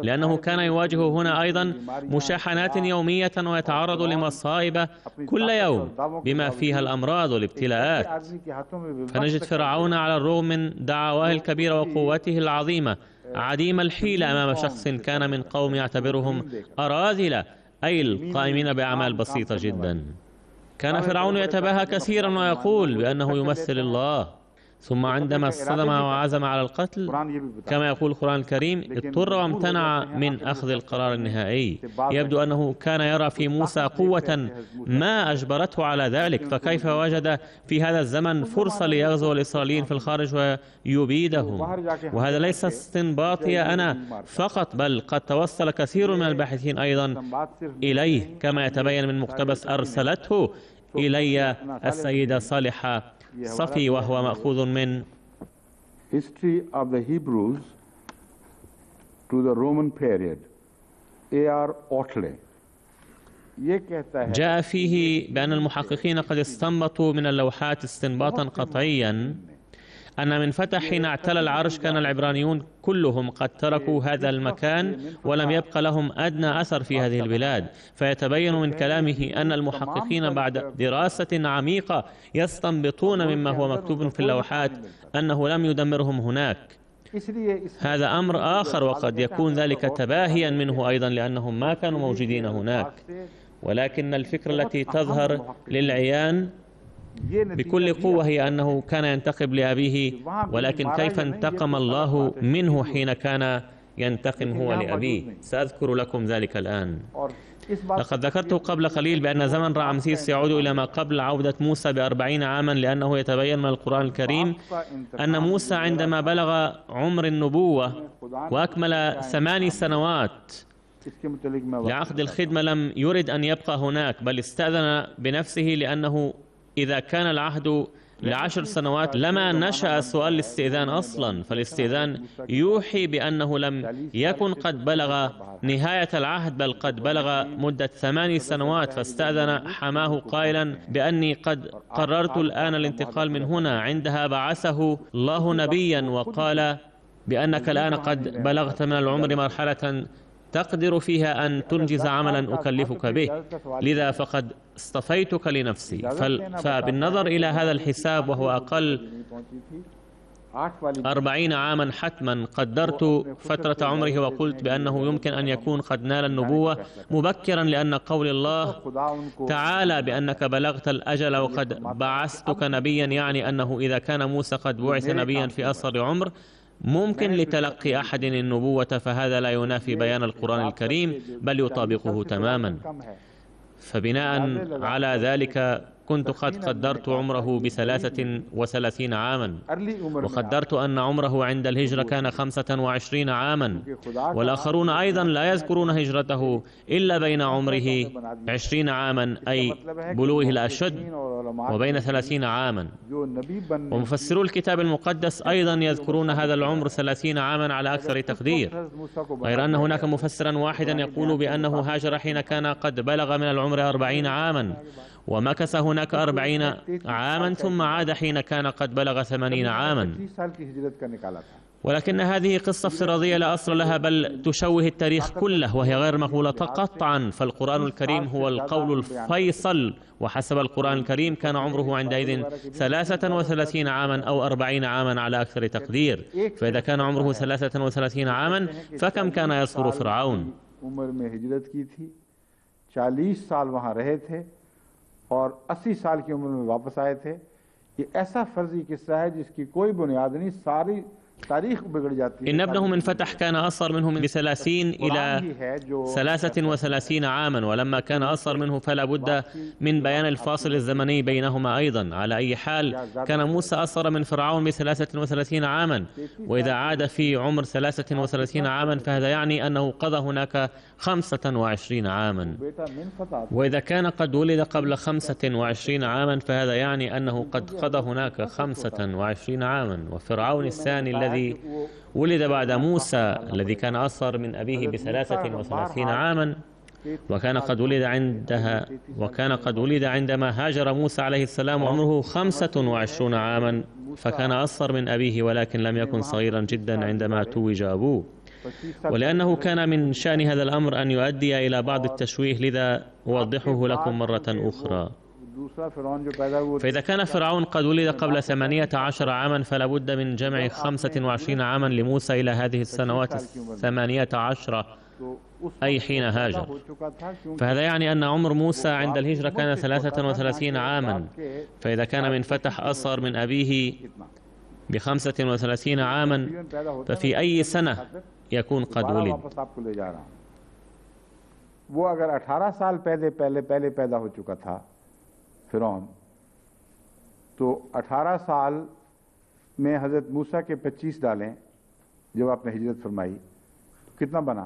لأنه كان يواجه هنا أيضا مشاحنات يومية ويتعرض لمصائب كل يوم بما فيها الأمراض والابتلاءات. فنجد فرعون على الرغم من دعواه الكبيرة وقوته العظيمة عديم الحيلة أمام شخص كان من قوم يعتبرهم أراذلة، أي القائمين بأعمال بسيطة جدا. كان فرعون يتباهى كثيرا ويقول بأنه يمثل الله، ثم عندما اصطدم وعزم على القتل كما يقول القرآن الكريم اضطر وامتنع من أخذ القرار النهائي. يبدو أنه كان يرى في موسى قوة ما أجبرته على ذلك، فكيف وجد في هذا الزمن فرصة ليغزو الإسرائيليين في الخارج ويبيدهم؟ وهذا ليس استنباطي أنا فقط، بل قد توصل كثير من الباحثين أيضا إليه، كما يتبين من مقتبس أرسلته إلي السيدة صالحة صفي، وهو مأخوذ من History of the Hebrews to the Roman period A.R. Otley. جاء فيه بأن المحققين قد استنبطوا من اللوحات استنباطا قطعيا أن منفتح حين اعتلى العرش كان العبرانيون كلهم قد تركوا هذا المكان ولم يبقى لهم أدنى أثر في هذه البلاد. فيتبين من كلامه أن المحققين بعد دراسة عميقة يستنبطون مما هو مكتوب في اللوحات أنه لم يدمرهم هناك. هذا أمر آخر، وقد يكون ذلك تباهيا منه أيضا لأنهم ما كانوا موجودين هناك. ولكن الفكرة التي تظهر للعيان بكل قوة هي أنه كان ينتقم لأبيه، ولكن كيف انتقم الله منه حين كان ينتقم هو لأبيه. سأذكر لكم ذلك الآن. لقد ذكرت قبل قليل بأن زمن رعمسيس يعود إلى ما قبل عودة موسى ب40 عاما، لأنه يتبين من القرآن الكريم أن موسى عندما بلغ عمر النبوة وأكمل 8 سنوات لعقد الخدمة لم يرد أن يبقى هناك، بل استأذن بنفسه، لأنه إذا كان العهد ل10 سنوات لما نشأ سؤال الاستئذان أصلا، فالاستئذان يوحي بأنه لم يكن قد بلغ نهاية العهد، بل قد بلغ مدة 8 سنوات. فاستأذن حماه قائلا بأني قد قررت الآن الانتقال من هنا. عندها بعثه الله نبيا وقال بأنك الآن قد بلغت من العمر مرحلة تقدر فيها أن تنجز عملا أكلفك به، لذا فقد اصطفيتك لنفسي. فبالنظر إلى هذا الحساب، وهو أقل 40 عاما حتما، قدرت فترة عمره وقلت بأنه يمكن أن يكون قد نال النبوة مبكرا، لأن قول الله تعالى بأنك بلغت الأجل وقد بعثتك نبيا يعني أنه إذا كان موسى قد بعث نبيا في أصغر عمر ممكن لتلقي أحد النبوة، فهذا لا ينافي بيان القرآن الكريم بل يطابقه تماما. فبناء على ذلك كنت قد قدرت عمره ب33 عاما، وقدرت أن عمره عند الهجرة كان 25 عاما، والآخرون أيضا لا يذكرون هجرته إلا بين عمره 20 عاما أي بلوغه الأشد، وبين 30 عاما. ومفسرو الكتاب المقدس أيضا يذكرون هذا العمر 30 عاما على أكثر تقدير، غير أن هناك مفسرا واحدا يقول بأنه هاجر حين كان قد بلغ من العمر 40 عاما، ومكث هناك 40 عاما، ثم عاد حين كان قد بلغ 80 عاما. ولكن هذه قصة افتراضية لا أصل لها، بل تشوه التاريخ كله، وهي غير مقبولة قطعا. فالقرآن الكريم هو القول الفيصل، وحسب القرآن الكريم كان عمره عندئذ 33 عاما أو 40 عاما على أكثر تقدير. فإذا كان عمره 33 عاما فكم كان يصغر فرعون؟ 40 साल वहां रहे थे और 80 साल की उम्र में वापस आए थे। ये ऐसा फर्जी किस्सा है जिसकी कोई बुनियाद नहीं, सारी तारीख बिगड़ जाती है। إن ابنه من فتح كان أصغر منه ب30 إلى 33 عاما، ولما كان أصغر منه فلا بد من بيان الفاصل الزمني بينهما أيضا. على أي حال كان موسى أصغر من فرعون ب33 عاما، وإذا عاد في عمر 33 عاما فهذا يعني أنه قضى هناك 25 عاما، وإذا كان قد ولد قبل 25 عاما فهذا يعني أنه قد قضى هناك 25 عاما. وفرعون الثاني الذي ولد بعد موسى، الذي كان أصغر من أبيه ب33 عاما، وكان قد ولد عندما هاجر موسى عليه السلام وعمره 25 عاما، فكان أصغر من أبيه، ولكن لم يكن صغيرا جدا عندما توج أبوه. ولأنه كان من شأن هذا الأمر أن يؤدي إلى بعض التشويه، لذا أوضحه لكم مرة أخرى. فإذا كان فرعون قد ولد قبل 18 عاما فلا بد من جمع 25 عاما لموسى إلى هذه السنوات 18، أي حين هاجر. فهذا يعني أن عمر موسى عند الهجرة كان 33 عاما، فإذا كان من فتح أصغر من أبيه ب35 عاما ففي أي سنة يكون قد ولد؟ वो अगर 18 साल पहले पैदा हो चुका था फिरौन, तो 18 साल में हजरत मूसा के 25 डालें जब आपने हिजरत फरमाई, तो कितना बना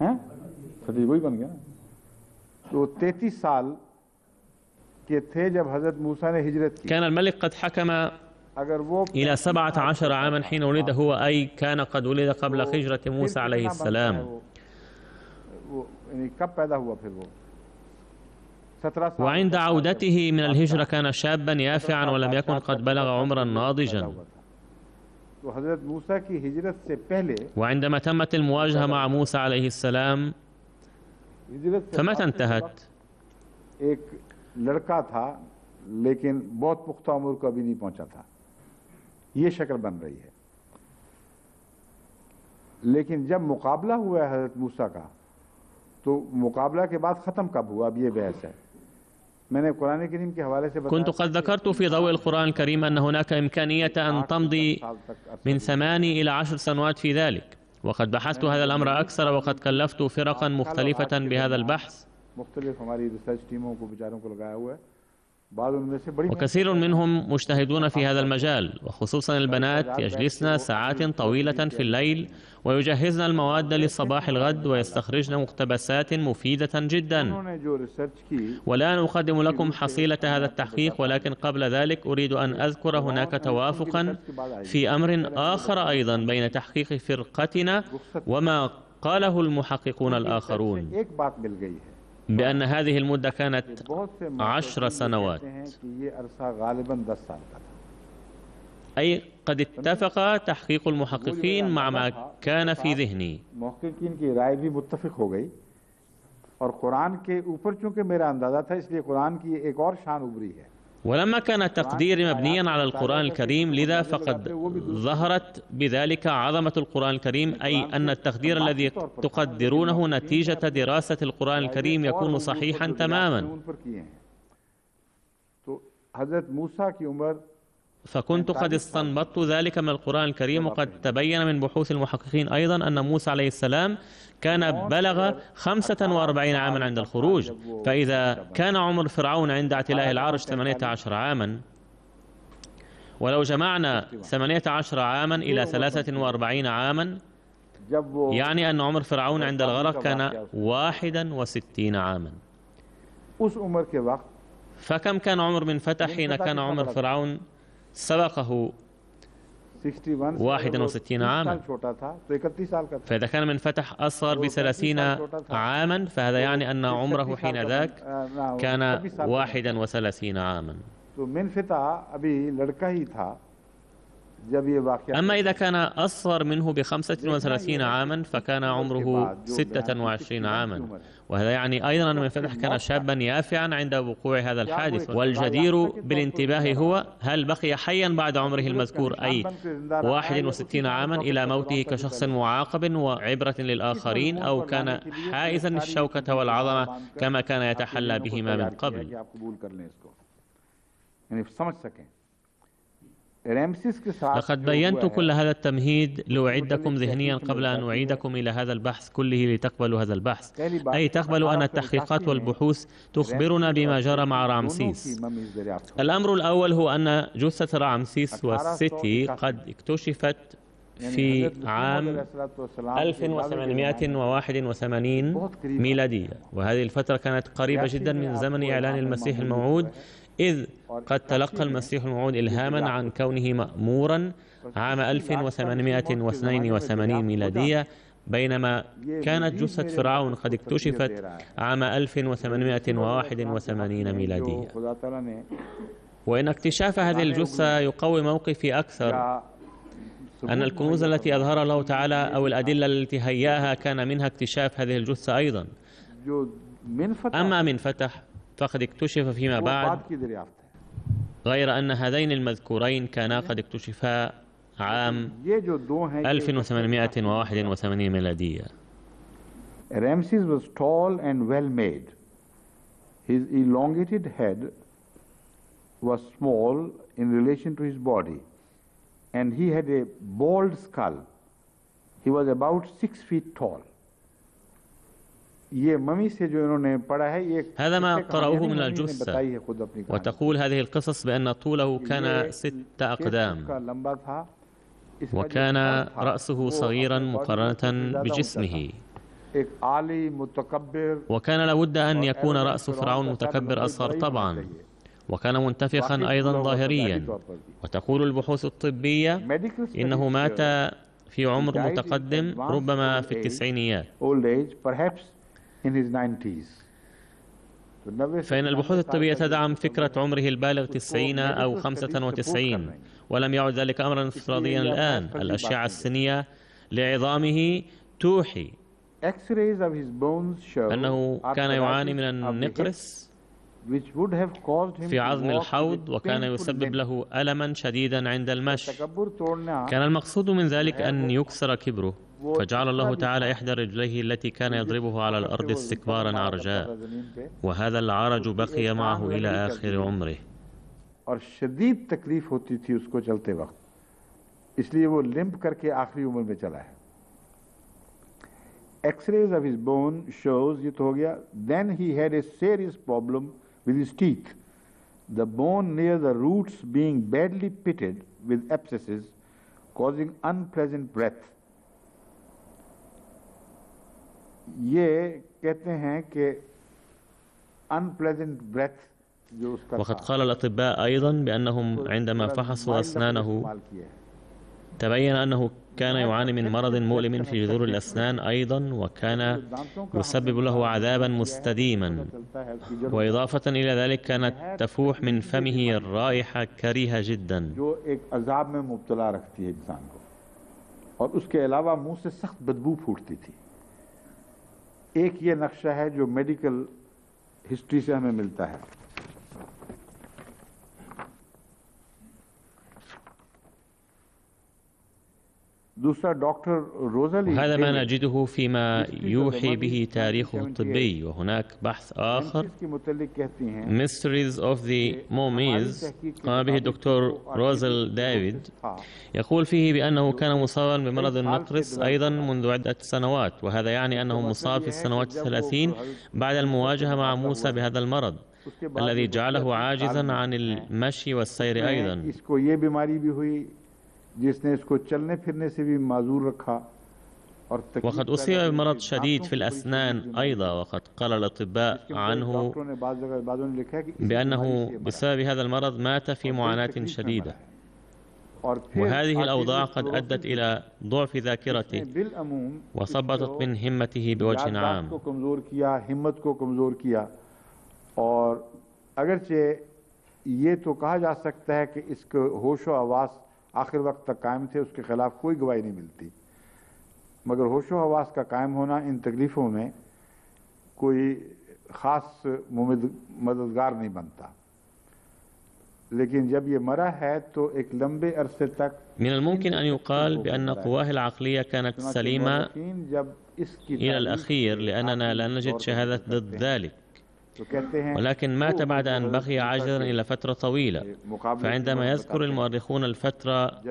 है? वही बन गया ना। तो 33 साल के थे जब हजरत मूसा ने हिजरत की। كان الملك قد حكم إلى 17 عاما حين ولد هو، أي كان قد ولد قبل هجرة موسى عليه السلام. وعند عودته من الهجرة كان شابا يافعا ولم يكن قد بلغ عمرا ناضجا. وعندما تمت المواجهة مع موسى عليه السلام فمتى انتهت؟ एक लड़का था लेकिन बहुत पुख्ता उम्र को अभी नहीं पहुंचा था, ये शक्ल बन रही है। लेकिन जब मुकाबला हुआ है हजरत मूसा का, तो मुकाबला के बाद खत्म कब हुआ, अब ये बहस है। मैंने कुरान करीम के हवाले से كنت قد ذكرت في ضوء القرآن الكريم أن هناك إمكانية أن تمضي من 8 إلى 10 سنوات في ذلك، وقد بحثت هذا الأمر أكثر، وقد كلفت فرقا مختلفة بهذا البحث، وكثير منهم مجتهدون في هذا المجال، وخصوصا البنات يجلسن ساعات طويلة في الليل ويجهزن المواد لصباح الغد ويستخرجن مقتبسات مفيدة جدا. والآن أقدم لكم حصيلة هذا التحقيق، ولكن قبل ذلك أريد أن أذكر هناك توافقا في أمر آخر أيضا بين تحقيق فرقتنا وما قاله المحققون الآخرون، بأن هذه المدة كانت 10 سنوات، أي قد اتفق تحقيق المحققين مع ما كان في ذهني. ولما كان التقدير مبنيا على القرآن الكريم، لذا فقد ظهرت بذلك عظمة القرآن الكريم، أي أن التقدير الذي تقدرونه نتيجة دراسة القرآن الكريم يكون صحيحا تماما. فكنت قد استنبطت ذلك من القرآن الكريم، وقد تبين من بحوث المحققين أيضا أن موسى عليه السلام كان بلغ 45 عاما عند الخروج، فإذا كان عمر فرعون عند اعتلاء العرش 18 عاما، ولو جمعنا 18 عاما إلى 43 عاما، يعني أن عمر فرعون عند الغرق كان 61 عاما. فكم كان عمر من فتح حين كان عمر فرعون سبقه 61 عاما؟ فإذا كان من فتح أصغر ب30 عاما، فهذا يعني أن عمره حين ذاك كان 31 عاما. أما إذا كان أصغر منه ب35 عاما فكان عمره 26 عاما، وهذا يعني أيضا أن من فتح كان شابا يافعا عند وقوع هذا الحادث. والجدير بالانتباه هو هل بقي حيا بعد عمره المذكور، أي 61 عاما، إلى موته كشخص معاقب وعبرة للآخرين، أو كان حائزا الشوكة والعظمة كما كان يتحلى بهما من قبل. لقد بينت كل هذا التمهيد لأعدكم ذهنيا قبل أن أعيدكم إلى هذا البحث كله لتقبلوا هذا البحث، أي تقبلوا أن التحقيقات والبحوث تخبرنا بما جرى مع رامسيس. الأمر الأول هو أن جثة رامسيس والستي قد اكتشفت في عام 1881 ميلادية، وهذه الفترة كانت قريبة جدا من زمن إعلان المسيح الموعود، إذ قد تلقى المسيح الموعود إلهاما عن كونه مأمورا عام 1882 ميلادية، بينما كانت جثة فرعون قد اكتشفت عام 1881 ميلادية. وإن اكتشاف هذه الجثة يقوي موقفي أكثر أن الكنوز التي أظهرها الله تعالى أو الأدلة التي هيأها كان منها اكتشاف هذه الجثة أيضا. أما من فتح فقد اكتشف فيما بعد، غير أن هذين المذكورين كانا قد اكتشفا عام 1881 ميلادية. Ramses was tall and well made. His elongated head was small in relation to his body, and he had a bald skull. He was about 6 feet tall. هذا ما قرأوه من الجثة، وتقول هذه القصص بأن طوله كان 6 أقدام، وكان رأسه صغيرا مقارنة بجسمه، وكان لابد أن يكون رأس فرعون متكبر أصغر طبعا، وكان منتفخا أيضا ظاهريا. وتقول البحوث الطبية إنه مات في عمر متقدم، ربما في التسعينيات. فإن البحوث الطبية تدعم فكرة عمره البالغ 90 أو 95، ولم يعد ذلك أمرا افتراضيا الآن. الأشعة السينية لعظامه توحي أنه كان يعاني من النقرس في عظم الحوض، وكان يسبب له ألما شديدا عند المشي. كان المقصود من ذلك أن يكسر كبره، فجعل الله تعالى إحدى رجليه التي كان يضربه على الأرض استكبارا عرجاء، وهذا العرج بقي معه إلى آخر عمره. और शदीद तकलीफ होती थी उसको चलते वक्त, इसलिए वो लिम्प करके आखिरी उम्र में चला है। X-rays of his bone shows ये तो हो गया. Then he had a serious problem with his teeth. The bone near the roots being badly pitted with abscesses, causing unpleasant breath. ये कहते हैं कि unpleasant breath जो उसका وقد قال الأطباء أيضا بأنهم عندما فحصوا أسنانه تبين أنه كان يعاني من مرض مؤلم في جذور الأسنان أيضا، وكان يسبب له عذابا مستديما، وإضافة إلى ذلك كانت تفوح من فمه رائحة كريهة جدا. जो एक अजाब में मुब्तला रखती है इंसान को, और उसके अलावा मुंह से सख्त बदबू फूटती थी. एक ये नक्शा है जो मेडिकल हिस्ट्री से हमें मिलता है. दूसरा डॉक्टर रोज़ली, وهذا ما نجده فيما يوحي به تاريخه الطبي. وهناك بحث آخر Mysteries of the Mummies قام به الدكتور روزل ديفيد، يقول فيه بأنه كان مصابا بمرض النقرس أيضا منذ عدة سنوات، وهذا يعني أنه مصاب في السنوات 30 بعد المواجهة مع موسى بهذا المرض الذي جعله عاجزا عن المشي والسير أيضا. जिसने इसको चलने फिरने से भी माजूर रखा. وقد أصيب بمرض شديد في الأسنان أيضا، وقد قال الأطباء عنه بأنه بسبب هذا المرض مات في معاناة شديدة. وهذه الأوضاع قد أدت إلى ضعف ذاكرته وثبطت من همته بوجه عام. और अगरचे ये तो कहा जा सकता है कि इसके होशो हवास आखिर वक्त तक कायम थे, उसके खिलाफ कोई गवाही नहीं मिलती, मगर होशो हवास का कायम होना इन तकलीफ़ों में कोई ख़ास मददगार नहीं बनता. लेकिन जब ये मरा है तो एक लंबे अरसे तक من الممكن أن يقال بأن قواه العقلية كانت سليمة إلى الأخير، لأننا لا نجد شهادة ضد ذلك، ولكن مات بعد أن بقي عاجزا إلى فترة طويلة. فعندما يذكر المؤرخون الفترة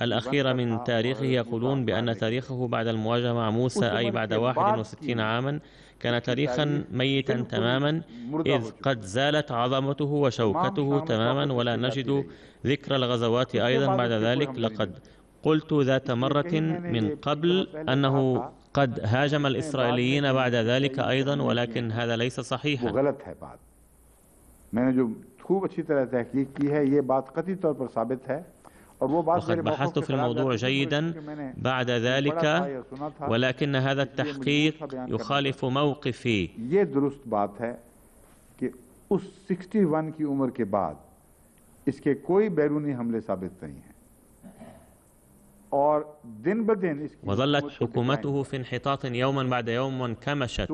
الأخيرة من تاريخه يقولون بأن تاريخه بعد المواجهة مع موسى أي بعد 61 عاما كان تاريخا ميتا تماما، إذ قد زالت عظمته وشوكته تماما، ولا نجد ذكر الغزوات أيضا بعد ذلك. لقد قلت ذات مرة من قبل أنه قد هاجم الإسرائيليين بعد ذلك أيضا، ولكن هذا ليس صحيحا. गलत है बात. मैंने जो खूब अच्छी तरह तहकीक की है, ये बात कतई तौर पर साबित है. وقد بحثت في الموضوع جيدا بعد ذلك، ولكن هذا التحقيق يخالف موقفي. ये दुरुस्त बात है कि उस 61 की उम्र के बाद इसके कोई बैरूनी हमले साबित नहीं हैं. وظلت حكومته في انحطاط يوما بعد يوم وانكمشت،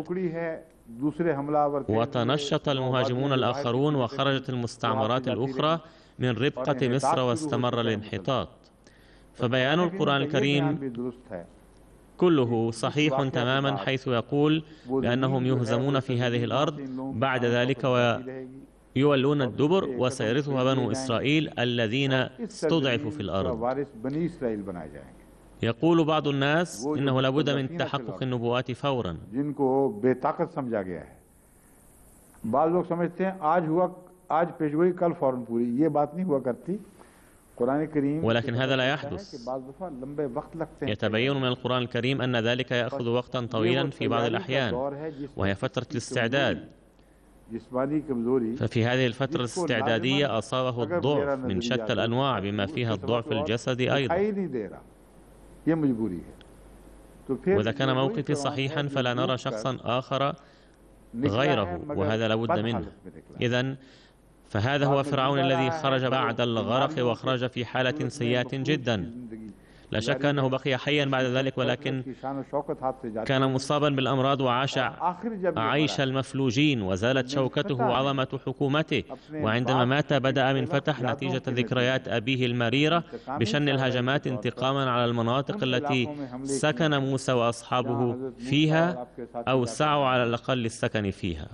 وتنشط المهاجمون الآخرون، وخرجت المستعمرات الأخرى من ربقة مصر واستمر الانحطاط. فبيان القرآن الكريم كله صحيح تماما، حيث يقول بأنهم يهزمون في هذه الأرض بعد ذلك يولون الدبر، وسيرثها بنو إسرائيل الذين استضعفوا في الأرض. يقول بعض الناس إنه لابد من تحقق النبوات فورا. ولكن هذا لا يحدث. يتبين من القرآن الكريم أن ذلك يأخذ وقتا طويلا في بعض الأحيان، وهي فترة الاستعداد. ففي هذه الفترة الاستعدادية أصابه الضعف من شتى الأنواع بما فيها الضعف الجسدي أيضا. وإذا كان موقفي صحيحا فلا نرى شخصا آخر غيره، وهذا لابد منه. إذن فهذا هو فرعون الذي خرج بعد الغرق، وخرج في حالة سيئة جدا. لا شك أنه بقي حيا بعد ذلك، ولكن كان مصابا بالأمراض وعاش عيش المفلوجين، وزالت شوكته وعظمة حكومته. وعندما مات بدأ من فتح نتيجة ذكريات أبيه المريرة بشن الهجمات انتقاما على المناطق التي سكن موسى وأصحابه فيها، أو سعوا على الأقل السكن فيها.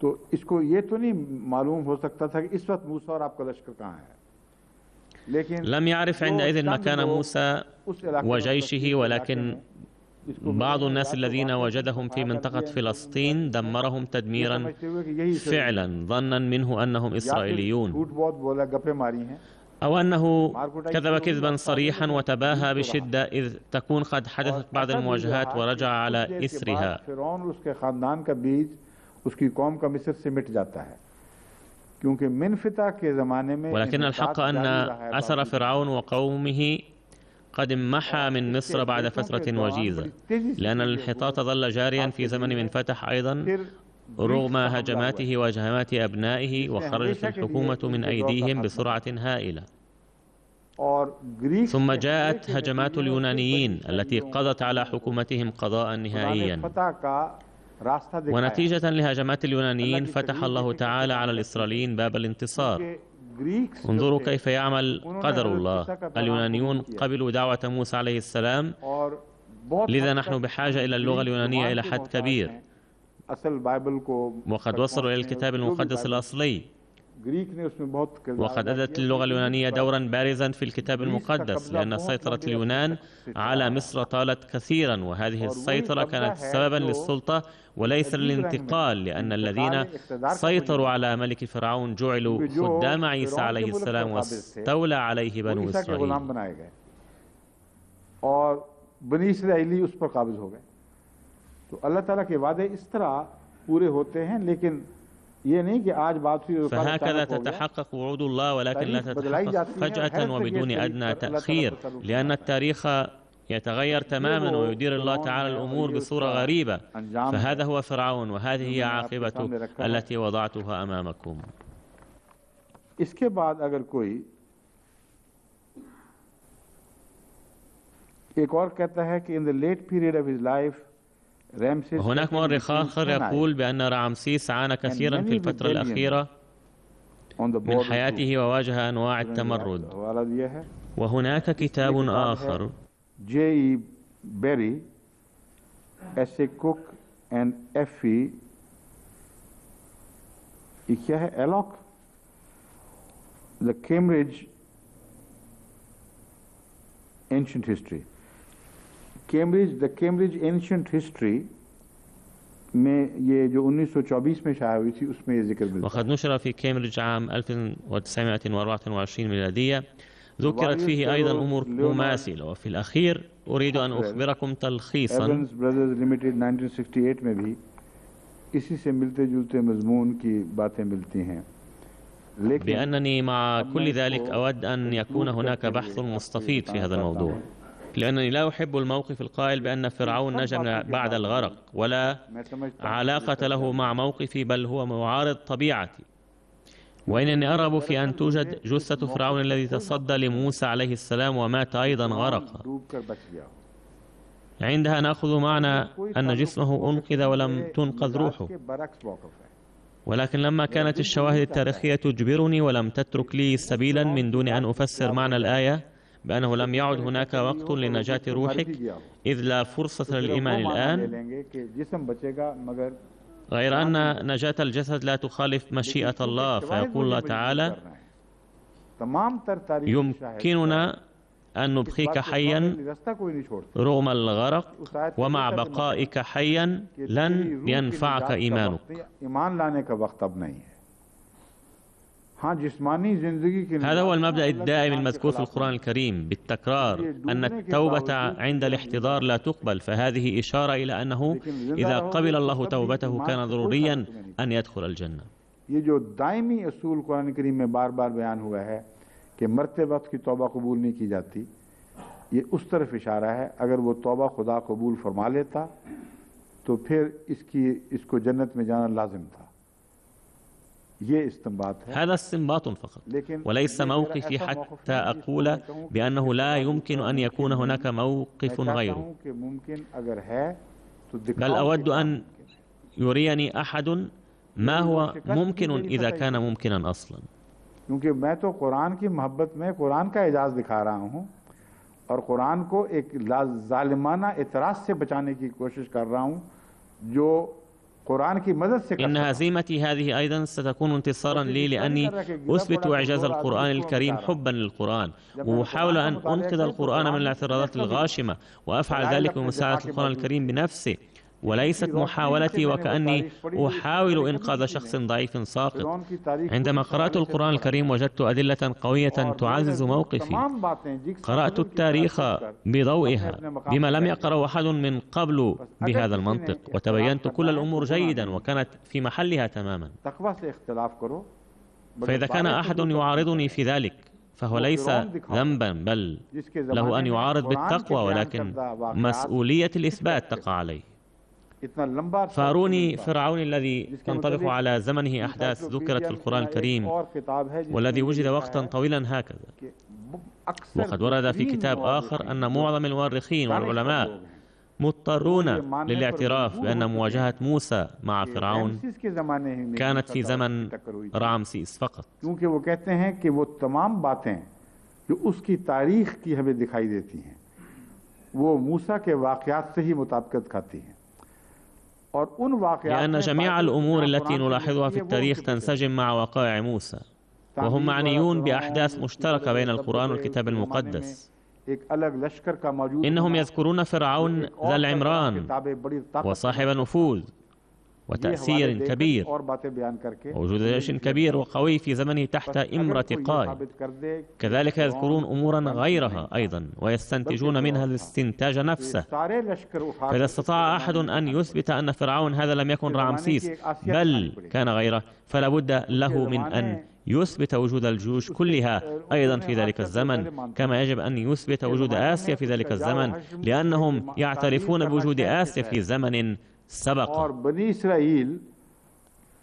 तो इसको ये तो नहीं मालूम हो सकता था कि इस वक्त मूसा और आपका लश्कर कहाँ है. لم يعرف عندئذ مكان موسى وجيشه، ولكن بعض الناس الذين وجدهم في منطقة فلسطين دمرهم تدميرا فعلا ظنا منه أنهم إسرائيليون، أو أنه كذب كذبا صريحا وتباهى بشدة إذ تكون قد حدثت بعض المواجهات ورجع على إثرها. ولكن الحق أن أثر فرعون وقومه قد انمحى من مصر بعد فترة وجيزة، لأن الانحطاط ظل جاريا في زمن من فتح أيضا رغم هجماته وهجمات أبنائه، وخرجت الحكومة من أيديهم بسرعة هائلة. ثم جاءت هجمات اليونانيين التي قضت على حكومتهم قضاء نهائيا، ونتيجة لهجمات اليونانيين فتح الله تعالى على الإسرائيليين باب الانتصار. انظروا كيف يعمل قدر الله. اليونانيون قبلوا دعوة موسى عليه السلام، لذا نحن بحاجة إلى اللغة اليونانية إلى حد كبير، وقد وصلوا إلى الكتاب المقدس الأصلي، وقد أدت اللغة اليونانية دورا بارزا في الكتاب المقدس، لأن سيطرة اليونان على مصر طالت كثيرا، وهذه السيطرة كانت سببا للسلطة وليس للانتقال، لأن الذين سيطروا على ملك فرعون جعلوا خدام عيسى عليه السلام واستولى عليه بنو إسرائيل. فهكذا تتحقق وعود الله، ولكن لا تتحقق فجأة وبدون أدنى تأخير، لأن التاريخ يتغير تماما ويدير الله تعالى الأمور بصورة غريبة. فهذا هو فرعون، وهذه هي عاقبته التي وضعتها أمامكم. इसके बाद अगर कोई एक और कहता है कि in the late period of his life هناك مؤرخ آخر يقول بأن رامسيس عانى كثيرا في الفترة الأخيرة من حياته وواجه أنواع التمرد. وهناك كتاب آخر J.E. Berry, S.A. Cook and F.E. क्या है Alloc, The Cambridge Ancient History. The Cambridge Ancient History में ये जो 1924 में शाया हुई थी उसमें ये जिक्र मिलता है. وقد نشر في كامبريدج عام 1924 ميلادية، ذكرت فيه أيضا أمور مماثلة. وفي الأخير أريد أن أخبركم تلخيصا Evans Brothers Limited 1968 में भी इसी से मिलते जुलते मजमून की बातें मिलती हैं. بأنني مع كل ذلك أود أن يكون هناك بحث مستفيض في هذا الموضوع، لأنني لا أحب الموقف القائل بأن فرعون نجا بعد الغرق، ولا علاقة له مع موقفي، بل هو معارض طبيعتي. وإنني أرغب في أن توجد جثة فرعون الذي تصدى لموسى عليه السلام ومات أيضا غرقا. عندها نأخذ معنا أن جسمه أنقذ ولم تنقذ روحه. ولكن لما كانت الشواهد التاريخية تجبرني ولم تترك لي سبيلا من دون أن أفسر معنى الآية بأنه لم يعد هناك وقت لنجاة روحك إذ لا فرصة للإيمان الآن، غير أن نجاة الجسد لا تخالف مشيئة الله. فيقول الله تعالى: يمكننا أن نبقيك حيا رغم الغرق، ومع بقائك حيا لن ينفعك إيمانك. هذا هو المبدأ الدائم المذكور في القرآن الكريم بالتكرار، أن التوبة عند الاحتضار لا تقبل. فهذه إشارة إلى أنه إذا قبل الله توبته كان ضروريا أن يدخل الجنة. ये जो दायमी असूल कुरान करीम में बार बार बयान हुआ है कि मरते वक्त की तौबा कबूल नहीं की जाती, ये उस तरफ इशारा है। अगर वो तौबा खुदा कबूल फरमा लेता तो फिर इसको जन्नत में जाना लाजिम था। هذا استنباط فقط، وليس موقفي حتى أقول بأنه لا يمكن أن يكون هناك موقف غيره، بل أود أن يريني أحد ما هو ممكن إذا كان ممكنا أصلا. क्योंकि मैं तो कुरान की मोहब्बत में कुरान का एजाज दिखा रहा हूँ और कुरान को एक जालिमाना इतराज से बचाने की कोशिश कर रहा हूँ जो कुरान की मदद से कर إن सकता हूं। هزيمتي هذه أيضا ستكون انتصارا لي، لأني أثبت إعجاز القرآن الكريم حبا للقرآن، وأحاول أن أنقذ القرآن من الاعتراضات الغاشمة، وأفعل ذلك بمساعدة القرآن الكريم بنفسه، وليست محاولتي وكأني أحاول إنقاذ شخص ضعيف ساقط. عندما قرأت القرآن الكريم وجدت أدلة قوية تعزز موقفي. قرأت التاريخ بضوئها بما لم يقرأ أحد من قبل بهذا المنطق، وتبينت كل الأمور جيدا وكانت في محلها تماما. فإذا كان أحد يعارضني في ذلك فهو ليس ذنبا، بل له أن يعارض بالتقوى، ولكن مسؤولية الإثبات تقع عليه. فأروني فرعون الذي تنطبق على زمنه أحداث ذكرت في القرآن الكريم، والذي وجد وقتا طويلا هكذا. وقد ورد في كتاب آخر أن معظم المؤرخين والعلماء مضطرون للاعتراف بأن مواجهة موسى مع فرعون كانت في زمن رامسيس فقط. لأن جميع الأمور التي نلاحظها في التاريخ تنسجم مع وقائع موسى، وهم معنيون بأحداث مشتركة بين القرآن والكتاب المقدس. إنهم يذكرون فرعون ذا العمران وصاحب نفوذ وتأثير كبير، ووجود جيش كبير وقوي في زمنه تحت إمرة قائد. كذلك يذكرون أمورا غيرها أيضا ويستنتجون منها الاستنتاج نفسه. فإذا استطاع أحد أن يثبت أن فرعون هذا لم يكن رامسيس بل كان غيره، فلا بد له من أن يثبت وجود الجيوش كلها أيضا في ذلك الزمن، كما يجب أن يثبت وجود آسيا في ذلك الزمن، لأنهم يعترفون بوجود آسيا في زمن سبق. और बनी इसराइल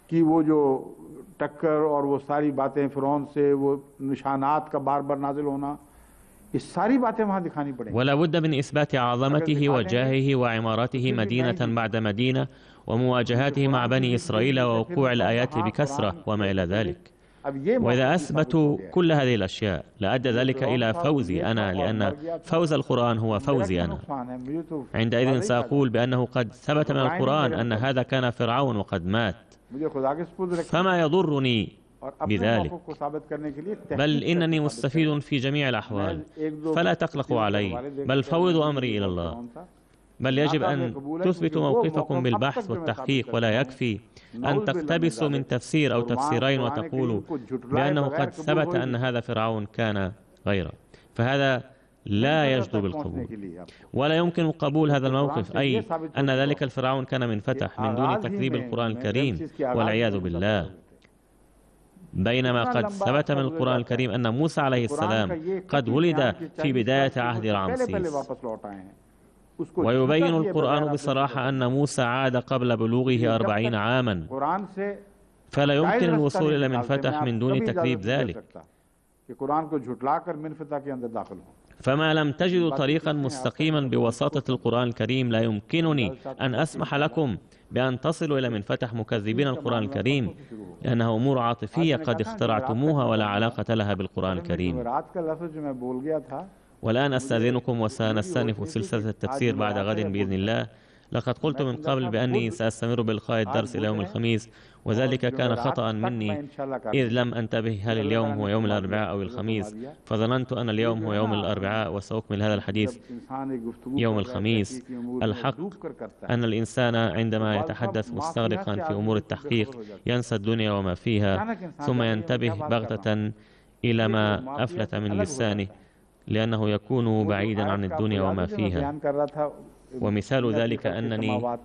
की वो जो टक्कर और वो सारी बातें फिरौन से, वो निशानात का बार बार नाजिल होना, ये सारी बातें वहां दिखानी पड़ेंगी. ولا بد من إثبات عظمته وجاهه وعمارته مدينة بعد مدينة، ومواجهاته مع بني إسرائيل ووقوع الآيات بكثرة وما إلى ذلك. وإذا أثبتوا كل هذه الأشياء لأدى ذلك إلى فوزي أنا، لأن فوز القرآن هو فوزي أنا. عندئذ سأقول بأنه قد ثبت من القرآن أن هذا كان فرعون وقد مات، فما يضرني بذلك، بل إنني مستفيد في جميع الأحوال. فلا تقلقوا علي، بل فوضوا أمري إلى الله. بل يجب أن تثبتوا موقفكم بالبحث والتحقيق، ولا يكفي أن تقتبسوا من تفسير أو تفسيرين وتقولوا بأنه قد ثبت أن هذا فرعون كان غيره، فهذا لا يجدر بالقبول. ولا يمكن قبول هذا الموقف، أي أن ذلك الفرعون كان منفتح من دون تكذيب القرآن الكريم والعياذ بالله. بينما قد ثبت من القرآن الكريم أن موسى عليه السلام قد ولد في بداية عهد رامسيس. ويبين القرآن بصراحة أن موسى عاد قبل بلوغه 40 عاما، فلا يمكن الوصول إلى منفتح من دون تكذيب ذلك. فما لم تجدوا طريقا مستقيما بواسطة القرآن الكريم، لا يمكنني أن أسمح لكم بأن تصلوا إلى منفتح مكذبين القرآن الكريم، لأنها أمور عاطفية قد اخترعتموها ولا علاقة لها بالقرآن الكريم. والآن أستأذنكم وسنستأنف سلسلة التفسير بعد غد بإذن الله. لقد قلت من قبل بأني سأستمر بإلقاء الدرس إلى يوم الخميس، وذلك كان خطأ مني، إذ لم أنتبه هل اليوم هو يوم الأربعاء أو الخميس، فظننت أن اليوم هو يوم الأربعاء وسأكمل هذا الحديث يوم الخميس. الحق أن الإنسان عندما يتحدث مستغرقا في أمور التحقيق ينسى الدنيا وما فيها، ثم ينتبه بغتة إلى ما أفلت من لسانه، لأنه يكون بعيدا عن الدنيا وما فيها. ومثال ذلك أنني